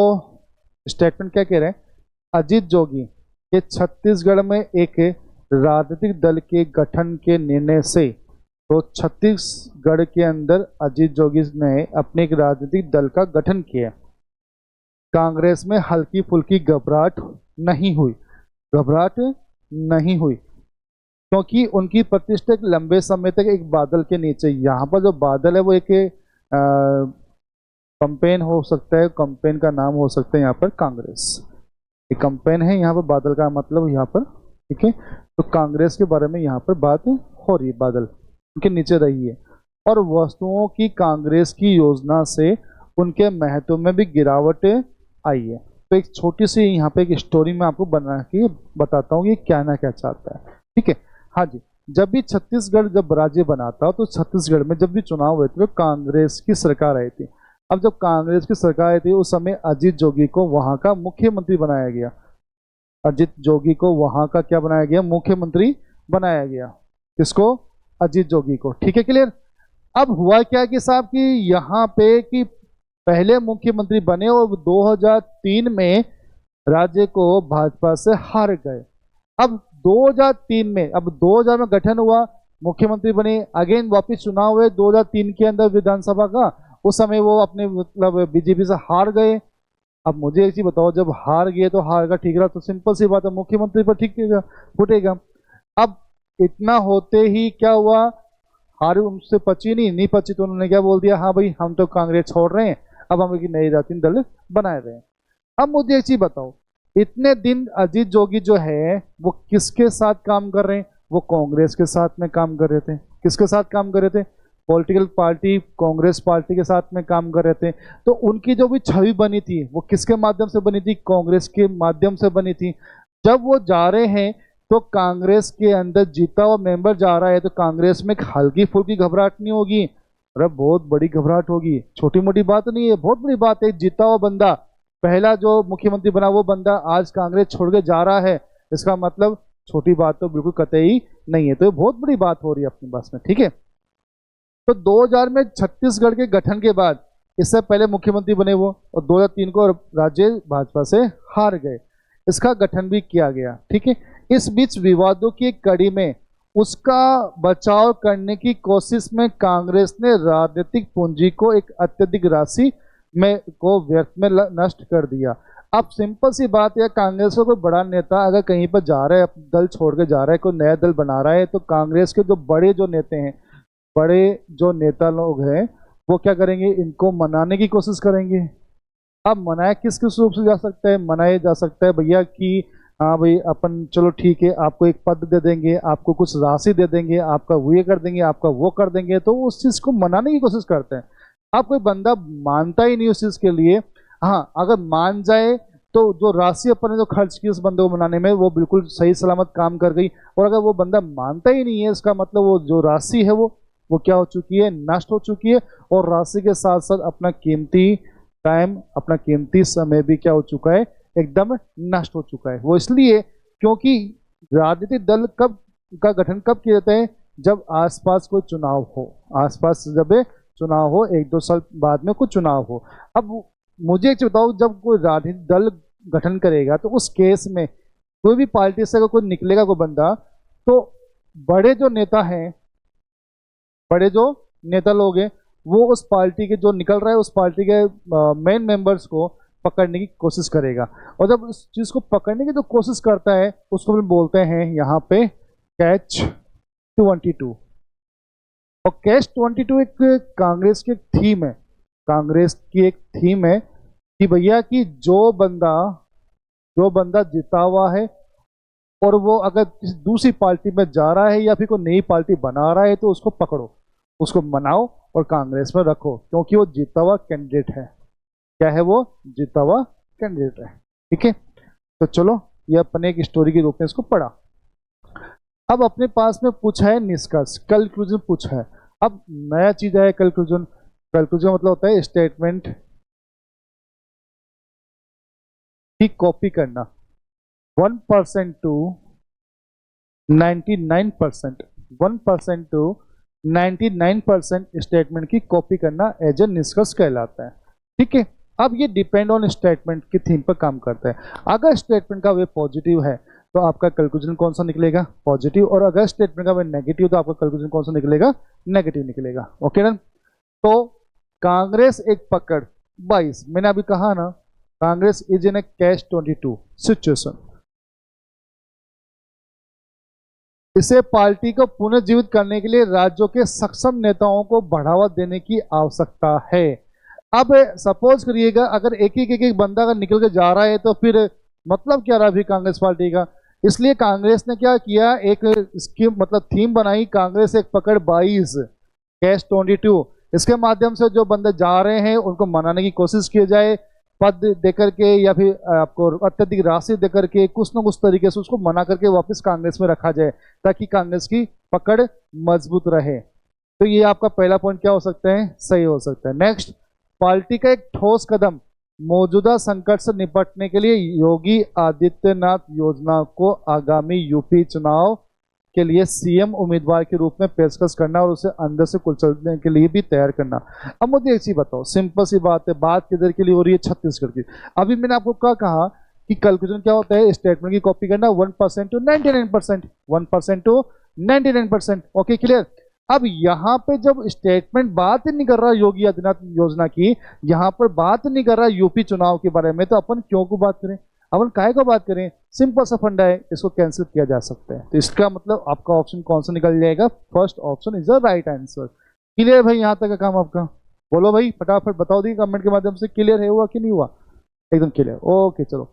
स्टेटमेंट क्या कह रहे हैं? अजीत जोगी के छत्तीसगढ़ में एक राजनीतिक दल के गठन के निर्णय से, तो छत्तीसगढ़ के अंदर अजीत जोगी ने अपने एक राजनीतिक दल का गठन किया। कांग्रेस में हल्की फुल्की घबराहट नहीं हुई, क्योंकि उनकी प्रतिष्ठा एक लंबे समय तक एक बादल के नीचे। यहाँ पर जो बादल है वो एक कंपेन हो सकता है, कंपेन का नाम हो सकता है यहाँ पर कांग्रेस। एक कंपेन है यहाँ पर, बादल का मतलब यहाँ पर। ठीक है, तो कांग्रेस के बारे में यहाँ पर बात हो रही है, बादल उनके नीचे रही है और वस्तुओं की कांग्रेस की योजना से उनके महत्व में भी गिरावट आई है। तो एक छोटी सी यहाँ पे एक स्टोरी में आपको बना के बताता हूँ कि क्या ना क्या चाहता है। ठीक है, हाँ जी। जब भी छत्तीसगढ़ जब राज्य बना था तो छत्तीसगढ़ में जब भी चुनाव हुए थे तो कांग्रेस की सरकार आई थी। अब जब कांग्रेस की सरकार आई थी उस समय अजीत जोगी को वहां का मुख्यमंत्री बनाया गया। अजीत जोगी को वहां का क्या बनाया गया? मुख्यमंत्री बनाया गया। किसको? अजीत जोगी को। ठीक है, क्लियर। अब हुआ क्या कि साहब कि यहाँ पे कि पहले मुख्यमंत्री बने और 2003 में राज्य को भाजपा से हार गए। अब 2003 में, अब 2000 में गठन हुआ, मुख्यमंत्री बने, अगेन वापस चुनाव हुए 2003 के अंदर विधानसभा का। उस समय वो अपने मतलब बीजेपी से हार गए। अब मुझे एक चीज बताओ, जब हार गए तो हार का ठीक रहा तो सिंपल सी बात है मुख्यमंत्री पर ठीक फुटेगा। अब इतना होते ही क्या हुआ, हार उनसे पची नहीं पची तो उन्होंने क्या बोल दिया, हाँ भाई हम तो कांग्रेस छोड़ रहे हैं, अब हम एक नई राजनीतिक दल बनाए रहे हैं। अब मुझे एक चीज बताओ, इतने दिन अजीत जोगी जो है वो किसके साथ काम कर रहे हैं? वो कांग्रेस के साथ में काम कर रहे थे। किसके साथ काम कर रहे थे? पॉलिटिकल पार्टी कांग्रेस पार्टी के साथ में काम कर रहे थे। तो उनकी जो भी छवि बनी थी वो किसके माध्यम से बनी थी? कांग्रेस के माध्यम से बनी थी। जब वो जा रहे हैं तो कांग्रेस के अंदर जीता हुआ मेंबर जा रहा है तो कांग्रेस में हल्की फुल्की घबराहट नहीं होगी, अरे बहुत बड़ी घबराहट होगी। छोटी मोटी बात नहीं है, बहुत बड़ी बात है। जीता हुआ बंदा, पहला जो मुख्यमंत्री बना वो बंदा आज कांग्रेस छोड़ के जा रहा है, इसका मतलब छोटी बात तो बिल्कुल कतई नहीं है। तो ये बहुत बड़ी बात हो रही है अपनी पास में। ठीक है, तो 2000 में छत्तीसगढ़ के गठन के बाद, इससे पहले मुख्यमंत्री बने वो, और 2003 को राज्य भाजपा से हार गए, इसका गठन भी किया गया। ठीक है, इस बीच विवादों की कड़ी में उसका बचाव करने की कोशिश में कांग्रेस ने राजनीतिक पूंजी को एक अत्यधिक राशि में को व्यर्थ में नष्ट कर दिया। अब सिंपल सी बात है, कांग्रेस का कोई बड़ा नेता अगर कहीं पर जा रहा है, दल छोड़ के जा रहा है, कोई नया दल बना रहा है, तो कांग्रेस के जो बड़े जो नेता हैं, बड़े जो नेता लोग हैं, वो क्या करेंगे, इनको मनाने की कोशिश करेंगे। अब मनाया किस किस रूप से जा सकता है, मनाया जा सकता है भैया कि हाँ भाई अपन चलो ठीक है, आपको एक पद दे देंगे, आपको कुछ राशि दे देंगे, आपका वो ये कर देंगे, आपका वो कर देंगे, तो उस चीज़ को मनाने की कोशिश करते हैं। अब कोई बंदा मानता ही नहीं उस चीज़ के लिए, हाँ अगर मान जाए तो जो राशि अपन ने जो खर्च की उस बंदे को मनाने में, वो बिल्कुल सही सलामत काम कर गई। और अगर वो बंदा मानता ही नहीं है, इसका मतलब वो जो राशि है वो क्या हो चुकी है, नष्ट हो चुकी है, और राशि के साथ साथ अपना कीमती टाइम, अपना कीमती समय भी क्या हो चुका है, एकदम नष्ट हो चुका है। वो इसलिए क्योंकि राजनीतिक दल कब का गठन कब किया जाता है, जब आसपास कोई चुनाव हो, आसपास जब चुनाव हो, 1-2 साल बाद में कुछ चुनाव हो। अब मुझे एक चीज बताओ, जब कोई राजनीतिक दल गठन करेगा तो उस केस में कोई भी पार्टी से अगर कोई निकलेगा कोई बंदा, तो बड़े जो नेता हैं, बड़े जो नेता लोग हैं, वो उस पार्टी के जो निकल रहा है उस पार्टी के मेन मेंबर्स को पकड़ने की कोशिश करेगा। और जब उस चीज को पकड़ने की जो कोशिश करता है, उसको हम बोलते हैं यहाँ पे कैच 22। और कैच 22 एक कांग्रेस की थीम है, कांग्रेस की एक थीम है कि भैया कि जो बंदा जीता हुआ है और वो अगर किसी दूसरी पार्टी में जा रहा है या फिर कोई नई पार्टी बना रहा है, तो उसको पकड़ो, उसको मनाओ और कांग्रेस में रखो, क्योंकि वो जीता हुआ कैंडिडेट है। क्या है वो, जीता हुआ कैंडिडेट है। ठीक है, तो चलो ये अपने एक स्टोरी के रूप में इसको पढ़ा। अब अपने पास में पूछा है निष्कर्ष, कंक्लूजन पूछा है। अब नया चीज है कंक्लूजन। कंक्लूजन मतलब होता है स्टेटमेंट की कॉपी करना। 1% टू 99%, 1% टू 99% स्टेटमेंट की कॉपी करना एज ए निष्कर्ष कहलाता है। ठीक है, अब ये डिपेंड ऑन स्टेटमेंट की थीम पर काम करता है। अगर स्टेटमेंट का वे पॉजिटिव है तो आपका कंक्लूजन कौन सा निकलेगा, पॉजिटिव। और अगर स्टेटमेंट का वे नेगेटिव तो आपका कंक्लूजन कौन सा निकलेगा, नेगेटिव निकलेगा। Okay done. तो कांग्रेस एक पकड़ 22, मैंने अभी कहा ना, Congress is in A catch 22 situation. इसे पार्टी को पुनर्जीवित करने के लिए राज्यों के सक्षम नेताओं को बढ़ावा देने की आवश्यकता है। अब सपोज करिएगा अगर एक बंदा अगर निकल के जा रहा है, तो फिर मतलब क्या रहा भी कांग्रेस पार्टी का। इसलिए कांग्रेस ने क्या किया, एक स्कीम मतलब थीम बनाई, कांग्रेस एक पकड़ 22 कैच 22। इसके माध्यम से जो बंदे जा रहे हैं उनको मनाने की कोशिश की जाए, पद देकर के या फिर आपको अत्यधिक राशि देकर के, कुछ न कुछ तरीके से उसको मना करके वापस कांग्रेस में रखा जाए, ताकि कांग्रेस की पकड़ मजबूत रहे। तो ये आपका पहला पॉइंट क्या हो सकता है, सही हो सकता है। नेक्स्ट, पार्टी का एक ठोस कदम मौजूदा संकट से निपटने के लिए योगी आदित्यनाथ योजना को आगामी यूपी चुनाव के लिए सीएम उम्मीदवार के रूप में पेशकश करना और उसे अंदर से कुचलने के लिए भी तैयार करना। अब मुझे एक चीज बताओ, सिंपल सी बात है, बात किधर के लिए हो रही है, छत्तीसगढ़ की। अभी मैंने आपको क्या कहा कि कंक्लूजन क्या होता है, स्टेटमेंट की कॉपी करना 1% टू 99%, 1% टू 99%। Okay clear. अब यहाँ पे जब स्टेटमेंट बात ही नहीं कर रहा योगी आदित्यनाथ योजना की, यहाँ पर बात नहीं कर रहा यूपी चुनाव के बारे में, तो अपन क्यों को बात करें, अपन काय को बात करें। सिंपल सा फंडा है, इसको कैंसिल किया जा सकता है। तो इसका मतलब आपका ऑप्शन कौन सा निकल जाएगा, first option is the right answer. Clear भाई, यहाँ तक का काम आपका, बोलो भाई फटाफट बताओ दी कमेंट के माध्यम से, क्लियर है हुआ कि नहीं हुआ, एकदम क्लियर। ओके चलो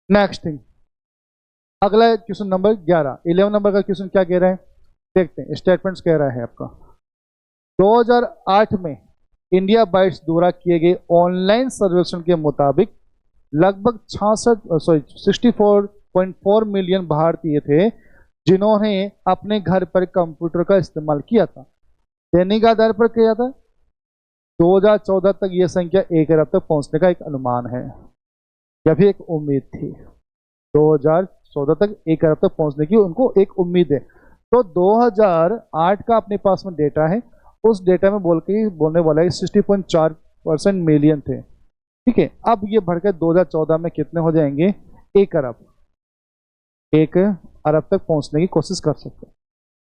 नेक्स्ट थिंग, अगला क्वेश्चन नंबर 11, 11 नंबर का क्वेश्चन क्या कह रहा है, देखते हैं। स्टेटमेंट्स कह रहा है आपका 2008 में इंडिया बाइट्स द्वारा किए गए ऑनलाइन सर्वेक्षण के मुताबिक लगभग 64.4 मिलियन भारतीय थे जिन्होंने अपने घर पर कंप्यूटर का इस्तेमाल किया था। दैनिक आधार पर किया था। 2014 तक यह संख्या 1 अरब तक पहुंचने का एक अनुमान है, या फिर एक उम्मीद थी। 2014 तक 1 अरब तक पहुंचने की उनको एक उम्मीद है। तो 2008 का अपने पास में डेटा है उस डेटा में बोलने वाला है 60.4% मिलियन थे। ठीक है, अब ये बढ़कर 2014 में कितने हो जाएंगे? 1 अरब। 1 अरब तक पहुंचने की कोशिश कर सकते हैं।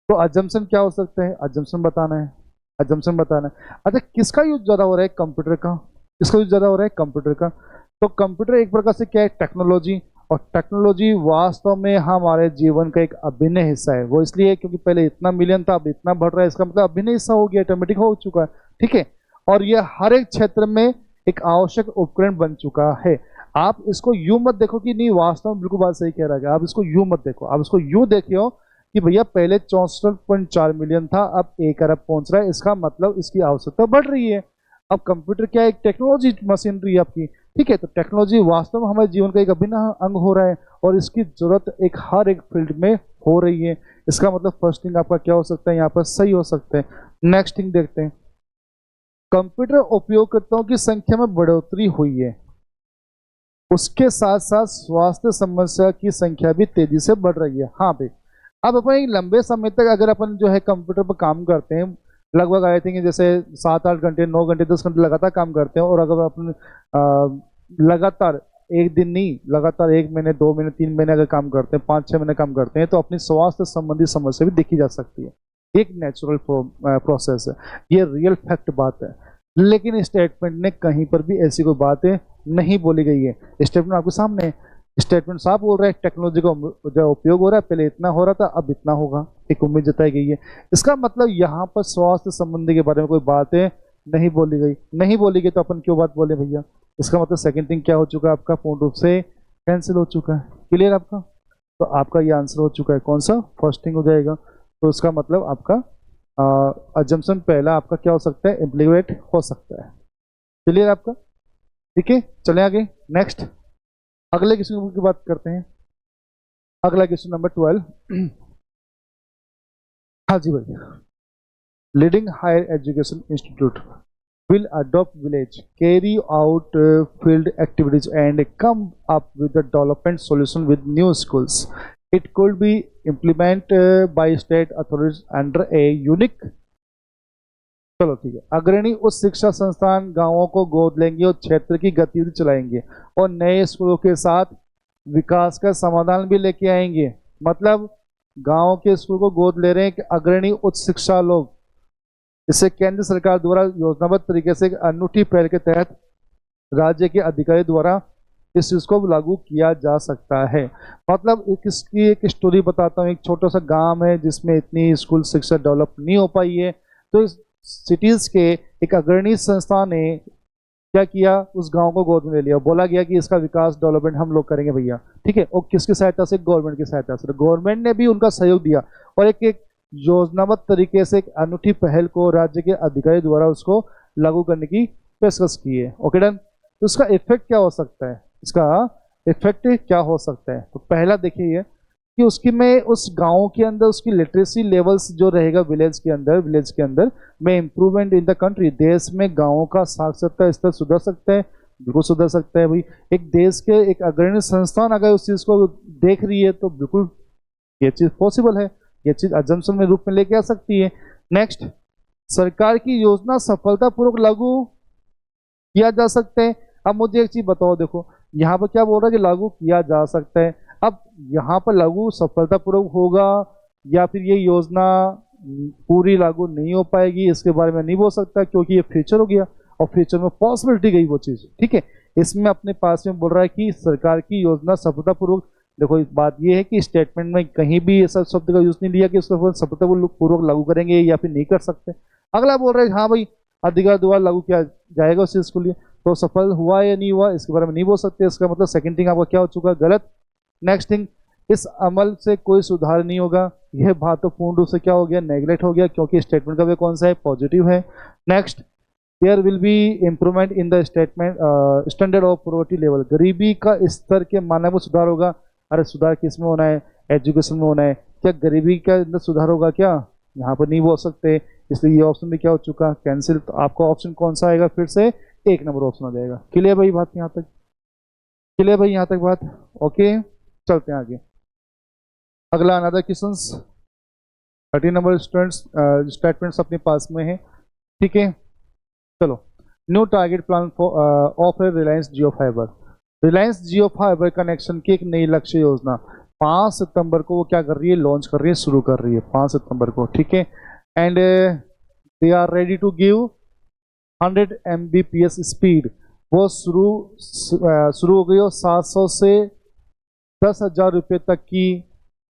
तो अजम्पशन क्या हो सकते हैं? अजम्पशन बताना है, अजम्पशन बताना है। अच्छा, किसका यूज ज्यादा हो रहा है? कंप्यूटर का। किसका यूज ज्यादा हो रहा है? कंप्यूटर का। तो कंप्यूटर एक प्रकार से क्या है? टेक्नोलॉजी। और टेक्नोलॉजी वास्तव में हमारे जीवन का एक अभिन्न हिस्सा है। वो इसलिए क्योंकि पहले इतना मिलियन था, अब इतना बढ़ रहा है, इसका मतलब अभिन्न हिस्सा हो गया, ऑटोमेटिक हो चुका है। ठीक है, और ये हर एक क्षेत्र में एक आवश्यक उपकरण बन चुका है। आप इसको यूं मत देखो कि नहीं, वास्तव में बिल्कुल बात सही कह रहा है। आप इसको यूं मत देखो, आप इसको यूं देखियो कि भैया पहले 64.4 मिलियन था, अब 1 अरब पहुंच रहा है। इसका मतलब इसकी आवश्यकता बढ़ रही है। अब कंप्यूटर क्या है? एक टेक्नोलॉजी मशीनरी है आपकी। ठीक है, तो टेक्नोलॉजी वास्तव में हमारे जीवन का एक अभिन्न अंग हो रहा है और इसकी जरूरत एक हर एक फील्ड में हो रही है। इसका मतलब फर्स्ट थिंग आपका क्या हो सकता है? यहाँ पर सही हो सकता है। नेक्स्ट थिंग देखते हैं, कंप्यूटर उपयोगकर्ताओं की संख्या में बढ़ोतरी हुई है, उसके साथ साथ स्वास्थ्य समस्या की संख्या भी तेजी से बढ़ रही है। हाँ भाई, अब अपन लंबे समय तक अगर अपन जो है कंप्यूटर पर काम करते हैं, लगभग आई थिंक जैसे 7-8 घंटे, 9 घंटे, 10 घंटे लगातार काम करते हैं, और अगर अपन लगातार एक दिन नहीं, लगातार 1 महीने, 2 महीने, 3 महीने अगर काम करते हैं, 5-6 महीने काम करते हैं, तो अपनी स्वास्थ्य संबंधी समस्या भी देखी जा सकती है। एक नेचुरल प्रोसेस है, ये रियल फैक्ट बात है। लेकिन स्टेटमेंट ने कहीं पर भी ऐसी कोई बातें नहीं बोली गई है। स्टेटमेंट आपके सामने है, स्टेटमेंट साफ बोल रहा है टेक्नोलॉजी का जो उपयोग हो रहा है, पहले इतना हो रहा था, अब इतना होगा, एक उम्मीद जताई गई है। इसका मतलब यहाँ पर स्वास्थ्य संबंधी के बारे में कोई बातें नहीं बोली गई। नहीं बोली गई तो अपन क्यों बात बोले भैया? इसका मतलब सेकंड थिंग क्या हो चुका है आपका? पूर्ण रूप से कैंसिल हो चुका है। क्लियर आपका? तो आपका ये आंसर हो चुका है कौन सा? फर्स्ट थिंग हो जाएगा। तो इसका मतलब आपका अजम्पशन पहला आपका क्या हो सकता है? इम्प्लीमेंट हो सकता है। क्लियर आपका? ठीक है, चले आगे। नेक्स्ट अगले क्वेश्चन की बात करते हैं। अगला क्वेश्चन नंबर 12। हाँ जी भाई, leading higher education institute will adopt village, carry out field activities and come up with a development solution with new schools. It could be implemented by state authorities under a unique, चलो ठीक है, अग्रणी उच्च शिक्षा संस्थान गांवों को गोद लेंगे और क्षेत्र की गतिविधि चलाएंगे और नए स्कूलों के साथ विकास का समाधान भी लेके आएंगे। मतलब गांव के स्कूल को गोद ले रहे हैं कि अग्रणी उच्च शिक्षा लोग। इससे केंद्र सरकार द्वारा योजनाबद्ध तरीके से एक अनूठी पहल के तहत राज्य के अधिकारी द्वारा इस चीज को लागू किया जा सकता है। मतलब इसकी एक स्टोरी बताता हूँ। एक छोटा सा गांव है जिसमें इतनी स्कूल शिक्षा डेवलप नहीं हो पाई है, तो इस सिटीज के एक अग्रणी संस्था ने क्या किया? उस गांव को गोद में ले लिया। बोला गया कि इसका विकास डेवलपमेंट हम लोग करेंगे भैया। ठीक है, और किसकी सहायता से? गवर्नमेंट की सहायता से। गवर्नमेंट ने भी उनका सहयोग दिया और एक योजनाबद्ध तरीके से एक अनूठी पहल को राज्य के अधिकारी द्वारा उसको लागू करने की पेशकश की है। Okay done. तो इसका इफेक्ट क्या हो सकता है? इसका इफेक्ट क्या हो सकता है? तो पहला देखिए ये कि उसकी में उस गांव के अंदर उसकी लिटरेसी लेवल्स जो रहेगा विलेज के अंदर में इम्प्रूवमेंट इन द कंट्री, देश में गांवों का साक्षरता स्तर सुधर सकता है। बिल्कुल सुधर सकता है भाई। एक देश के एक अग्रणी संस्थान अगर उस चीज को देख रही है तो बिल्कुल ये चीज पॉसिबल है, ये चीज अजम्पशन में रूप में लेके आ सकती है। नेक्स्ट, सरकार की योजना सफलतापूर्वक लागू किया जा सकता है। अब मुझे एक चीज बताओ, देखो यहाँ पर क्या बोल रहा है कि लागू किया जा सकता है। अब यहाँ पर लागू सफलतापूर्वक होगा या फिर ये योजना पूरी लागू नहीं हो पाएगी, इसके बारे में नहीं बोल सकता क्योंकि ये फ्यूचर हो गया और फ्यूचर में पॉसिबिलिटी गई वो चीज। ठीक है, इसमें अपने पास में बोल रहा है कि सरकार की योजना सफलतापूर्वक। देखो इस बात ये है कि स्टेटमेंट में कहीं भी ऐसा शब्द का यूज नहीं लिया कि उसको सफलतापूर्वक लागू करेंगे या फिर नहीं कर सकते। अगला बोल रहे हैं हाँ भाई अधिकार द्वारा लागू किया जाएगा उस चीज के लिए, तो सफल हुआ या नहीं हुआ इसके बारे में नहीं बोल सकते। इसका मतलब सेकंड थिंग आपका क्या हो चुका? गलत। नेक्स्ट थिंग, इस अमल से कोई सुधार नहीं होगा। यह बात तो पूर्ण रूप से क्या हो गया? नेग्लेक्ट हो गया क्योंकि स्टेटमेंट का वे कौन सा है? पॉजिटिव है। Next, there will be improvement in the statement standard of poverty level, गरीबी का स्तर के मानक में सुधार होगा। अरे सुधार किस में होना है? एजुकेशन में होना है। क्या गरीबी का अंदर सुधार होगा क्या? यहाँ पर नहीं बोल सकते, इसलिए ये ऑप्शन भी क्या हो चुका? कैंसिल। तो आपका ऑप्शन कौन सा आएगा? फिर से 1 नंबर ऑप्शन आ जाएगा। क्लियर भाई बात यहाँ तक? क्लियर भाई यहाँ तक बात? ओके, चलते हैं आगे। अगला another question 13 number students statements अपने पास में है। ठीक है, चलो। New target plan of Reliance Jio fibre. Reliance Jio fibre connection की एक नई लक्ष्य योजना 5 सितंबर को वो क्या कर रही है, लॉन्च कर रही है, शुरू कर रही है 5 सितंबर को, ठीक है। And they are ready to give 100 Mbps speed. वो शुरू हो गई और 700 से 10,000 रुपये तक की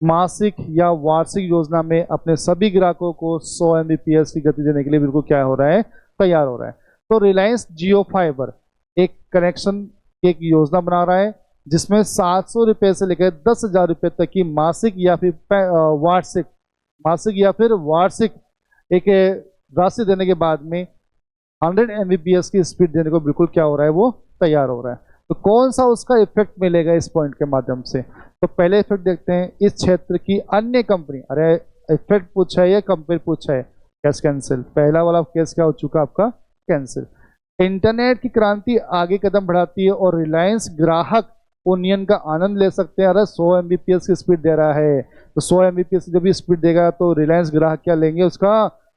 मासिक या वार्षिक योजना में अपने सभी ग्राहकों को 100 Mbps की गति देने के लिए बिल्कुल क्या हो रहा है, तैयार हो रहा है। तो रिलायंस जियो फाइबर एक कनेक्शन एक योजना बना रहा है जिसमें 700 रुपये से लेकर 10,000 रुपये तक की मासिक या फिर वार्षिक एक राशि देने के बाद में 100 Mbps की स्पीड देने को बिल्कुल क्या हो रहा है, वो तैयार हो रहा है। तो कौन सा उसका इफेक्ट मिलेगा इस पॉइंट के माध्यम से, तो पहले इफेक्ट देखते हैं। इस क्षेत्र की अन्य कंपनी, अरे इफेक्ट पूछा है या कंपेयर पूछा है, केस कैंसिल। पहला वाला केस क्या हो चुका आपका, कैंसिल। इंटरनेट की क्रांति आगे कदम बढ़ाती है और रिलायंस ग्राहक उन्नयन का आनंद ले सकते हैं। अरे 100 Mbps की स्पीड दे रहा है, तो 100 Mbps जब भी स्पीड देगा तो रिलायंस ग्राहक क्या लेंगे, उसका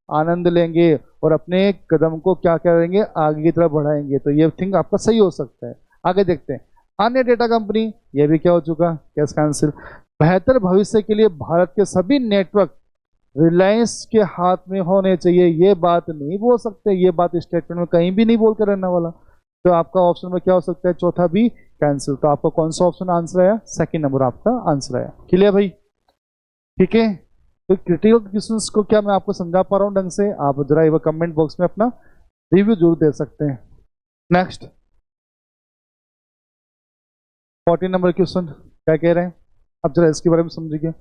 आनंद लेंगे और अपने कदम को क्या करेंगे, आगे की तरफ बढ़ाएंगे। तो ये थिंग आपका सही हो सकता है। आगे देखते हैं। अन्य डेटा कंपनी, ये भी क्या हो चुका, केस कैंसिल। बेहतर भविष्य के लिए भारत के सभी नेटवर्क रिलायंस के हाथ में होने चाहिए, ये बात नहीं बोल सकते, ये बात स्टेटमेंट में कहीं भी नहीं बोल कर रहने वाला। तो आपका ऑप्शन में क्या हो सकता है, चौथा भी कैंसिल। तो आपका कौन सा ऑप्शन आंसर आया, सेकंड नंबर आपका आंसर आया। क्लियर भाई, ठीक है। तो क्रिटिकल क्वेश्चंस को क्या मैं आपको समझा पा रहा हूँ ढंग से, आप जरा कमेंट बॉक्स में अपना रिव्यू जरूर दे सकते हैं। नेक्स्ट 14 नंबर क्वेश्चन क्या कह रहे हैं, अब जरा इसके बारे में समझिए।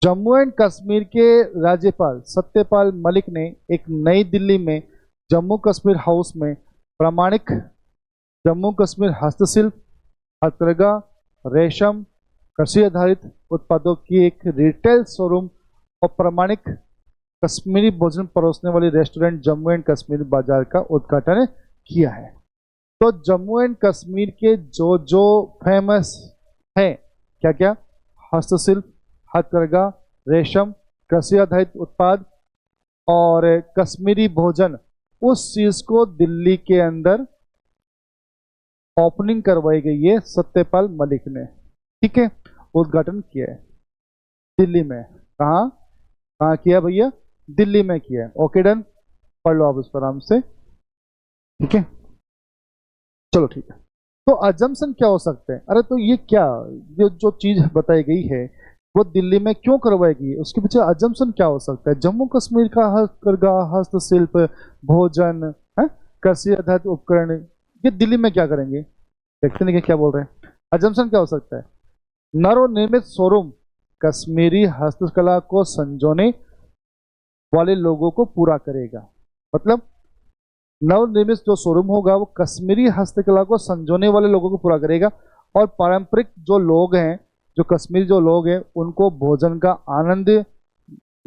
जम्मू एंड कश्मीर के राज्यपाल सत्यपाल मलिक ने एक नई दिल्ली में जम्मू कश्मीर हाउस में प्रामाणिक जम्मू कश्मीर हस्तशिल्प, हथकरघा, रेशम, कृषि आधारित उत्पादों की एक रिटेल शोरूम और प्रामाणिक कश्मीरी भोजन परोसने वाली रेस्टोरेंट जम्मू एंड कश्मीर बाजार का उद्घाटन किया है। तो जम्मू एंड कश्मीर के जो जो फेमस है, क्या क्या, हस्तशिल्प, हथकरघा, रेशम, कृषि आधारित उत्पाद और कश्मीरी भोजन, उस चीज को दिल्ली के अंदर ओपनिंग करवाई गई है सत्यपाल मलिक ने, ठीक है। उद्घाटन किया है दिल्ली में। कहाँ कहाँ किया भैया, दिल्ली में किया है। ओके डन, पढ़ लो आप इस पर आराम से, ठीक है। चलो ठीक है। तो अजम्पशन क्या हो सकते हैं, अरे तो ये क्या, ये जो चीज बताई गई है वो दिल्ली में क्यों करवाई गई है, उसके पीछे अजम्पशन क्या हो सकता है। जम्मू कश्मीर का हथकरघा, हस्तशिल्प, भोजन, कृषि आधारित उपकरण, ये दिल्ली में क्या करेंगे, देखते नहीं कि क्या बोल रहे हैं। अजम्पशन क्या हो सकता है, नवनिर्मित शोरूम कश्मीरी हस्तकला को संजोने वाले लोगों को पूरा करेगा। मतलब नवनिर्मित जो शोरूम होगा वो कश्मीरी हस्तकला को संजोने वाले लोगों को पूरा करेगा और पारंपरिक जो लोग हैं, जो कश्मीरी जो लोग हैं, उनको भोजन का आनंद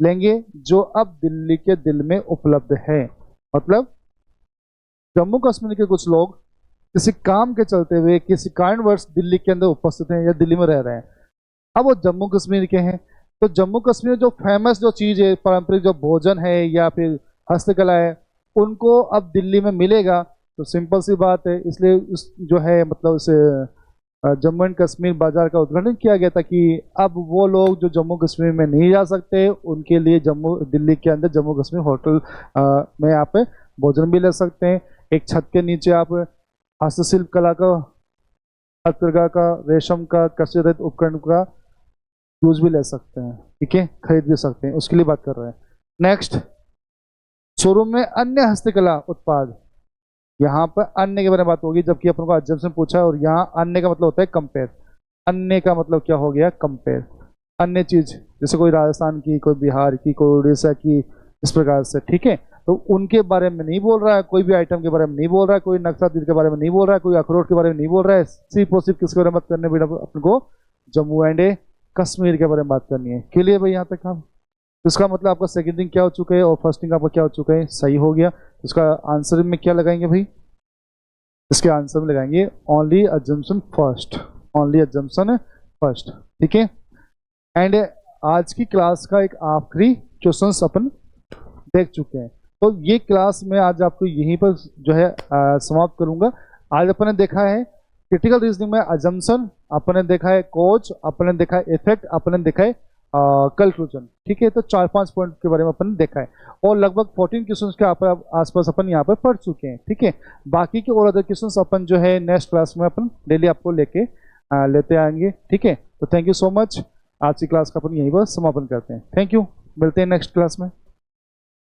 लेंगे जो अब दिल्ली के दिल में उपलब्ध है। मतलब जम्मू कश्मीर के कुछ लोग किसी काम के चलते हुए किसी कारणवश दिल्ली के अंदर उपस्थित हैं या दिल्ली में रह रहे हैं, अब वो जम्मू कश्मीर के हैं। तो जम्मू कश्मीर जो फेमस जो चीज़ है, पारंपरिक जो भोजन है या फिर हस्तकला है, उनको अब दिल्ली में मिलेगा। तो सिंपल सी बात है, इसलिए उस जो है मतलब उस जम्मू एंड कश्मीर बाजार का उद्घाटन किया गया था कि अब वो लोग जो जम्मू कश्मीर में नहीं जा सकते, उनके लिए दिल्ली के अंदर जम्मू कश्मीर होटल में आप भोजन भी ले सकते हैं। एक छत के नीचे आप हस्तशिल्प कला का, हथकरघा का, रेशम का, कृषि आधारित उपकरण का यूज भी ले सकते हैं, ठीक है, खरीद भी सकते हैं, उसके लिए बात कर रहे हैं। नेक्स्ट, शोरूम में अन्य हस्तकला उत्पाद, यहाँ पर अन्य के बारे में बात होगी, जबकि अपन को अजम्पशन पूछा है और यहाँ अन्य का मतलब होता है कंपेयर। अन्य का मतलब क्या हो गया, कंपेयर। अन्य चीज जैसे कोई राजस्थान की, कोई बिहार की, कोई उड़ीसा की, इस प्रकार से, ठीक है। तो उनके बारे में नहीं बोल रहा है, कोई भी आइटम के बारे में नहीं बोल रहा है, कोई नक्शा तीर के बारे में नहीं बोल रहा है, कोई अखरोट के बारे में नहीं बोल रहा है। सिर्फ और सिर्फ किसके बारे में बात करने बेटा, अपन को जम्मू एंड कश्मीर के बारे में बात करनी है। क्लियर भाई यहाँ तक हम, इसका मतलब आपका सेकंड थिंग क्या हो चुका है और फर्स्ट थिंग आपका क्या हो चुका है, सही हो गया। इसका आंसर में क्या लगाएंगे भाई, इसके आंसर में लगाएंगे only assumption first, only assumption first, ठीक है। एंड आज की क्लास का एक आखिरी क्वेश्चन अपन देख चुके हैं। तो ये क्लास में आज आपको यहीं पर जो है समाप्त करूंगा। आज अपन ने देखा है क्रिटिकल रीजनिंग में अजम्पशन, अपन ने देखा है कोज, अपन ने देखा है इफेक्ट, अपन ने देखा है कंक्लूजन। ठीक है, तो 4-5 पॉइंट के बारे में अपन ने देखा है और लगभग 14 क्वेश्चंस के आसपास अपन यहाँ पर पढ़ चुके हैं। ठीक है, बाकी के और अदर क्वेश्चंस अपन जो है नेक्स्ट क्लास में अपन डेली आपको लेते आएंगे। ठीक है, तो थैंक यू सो मच। आज की क्लास का अपन यहीं पर समापन करते हैं। थैंक यू, मिलते हैं नेक्स्ट क्लास में।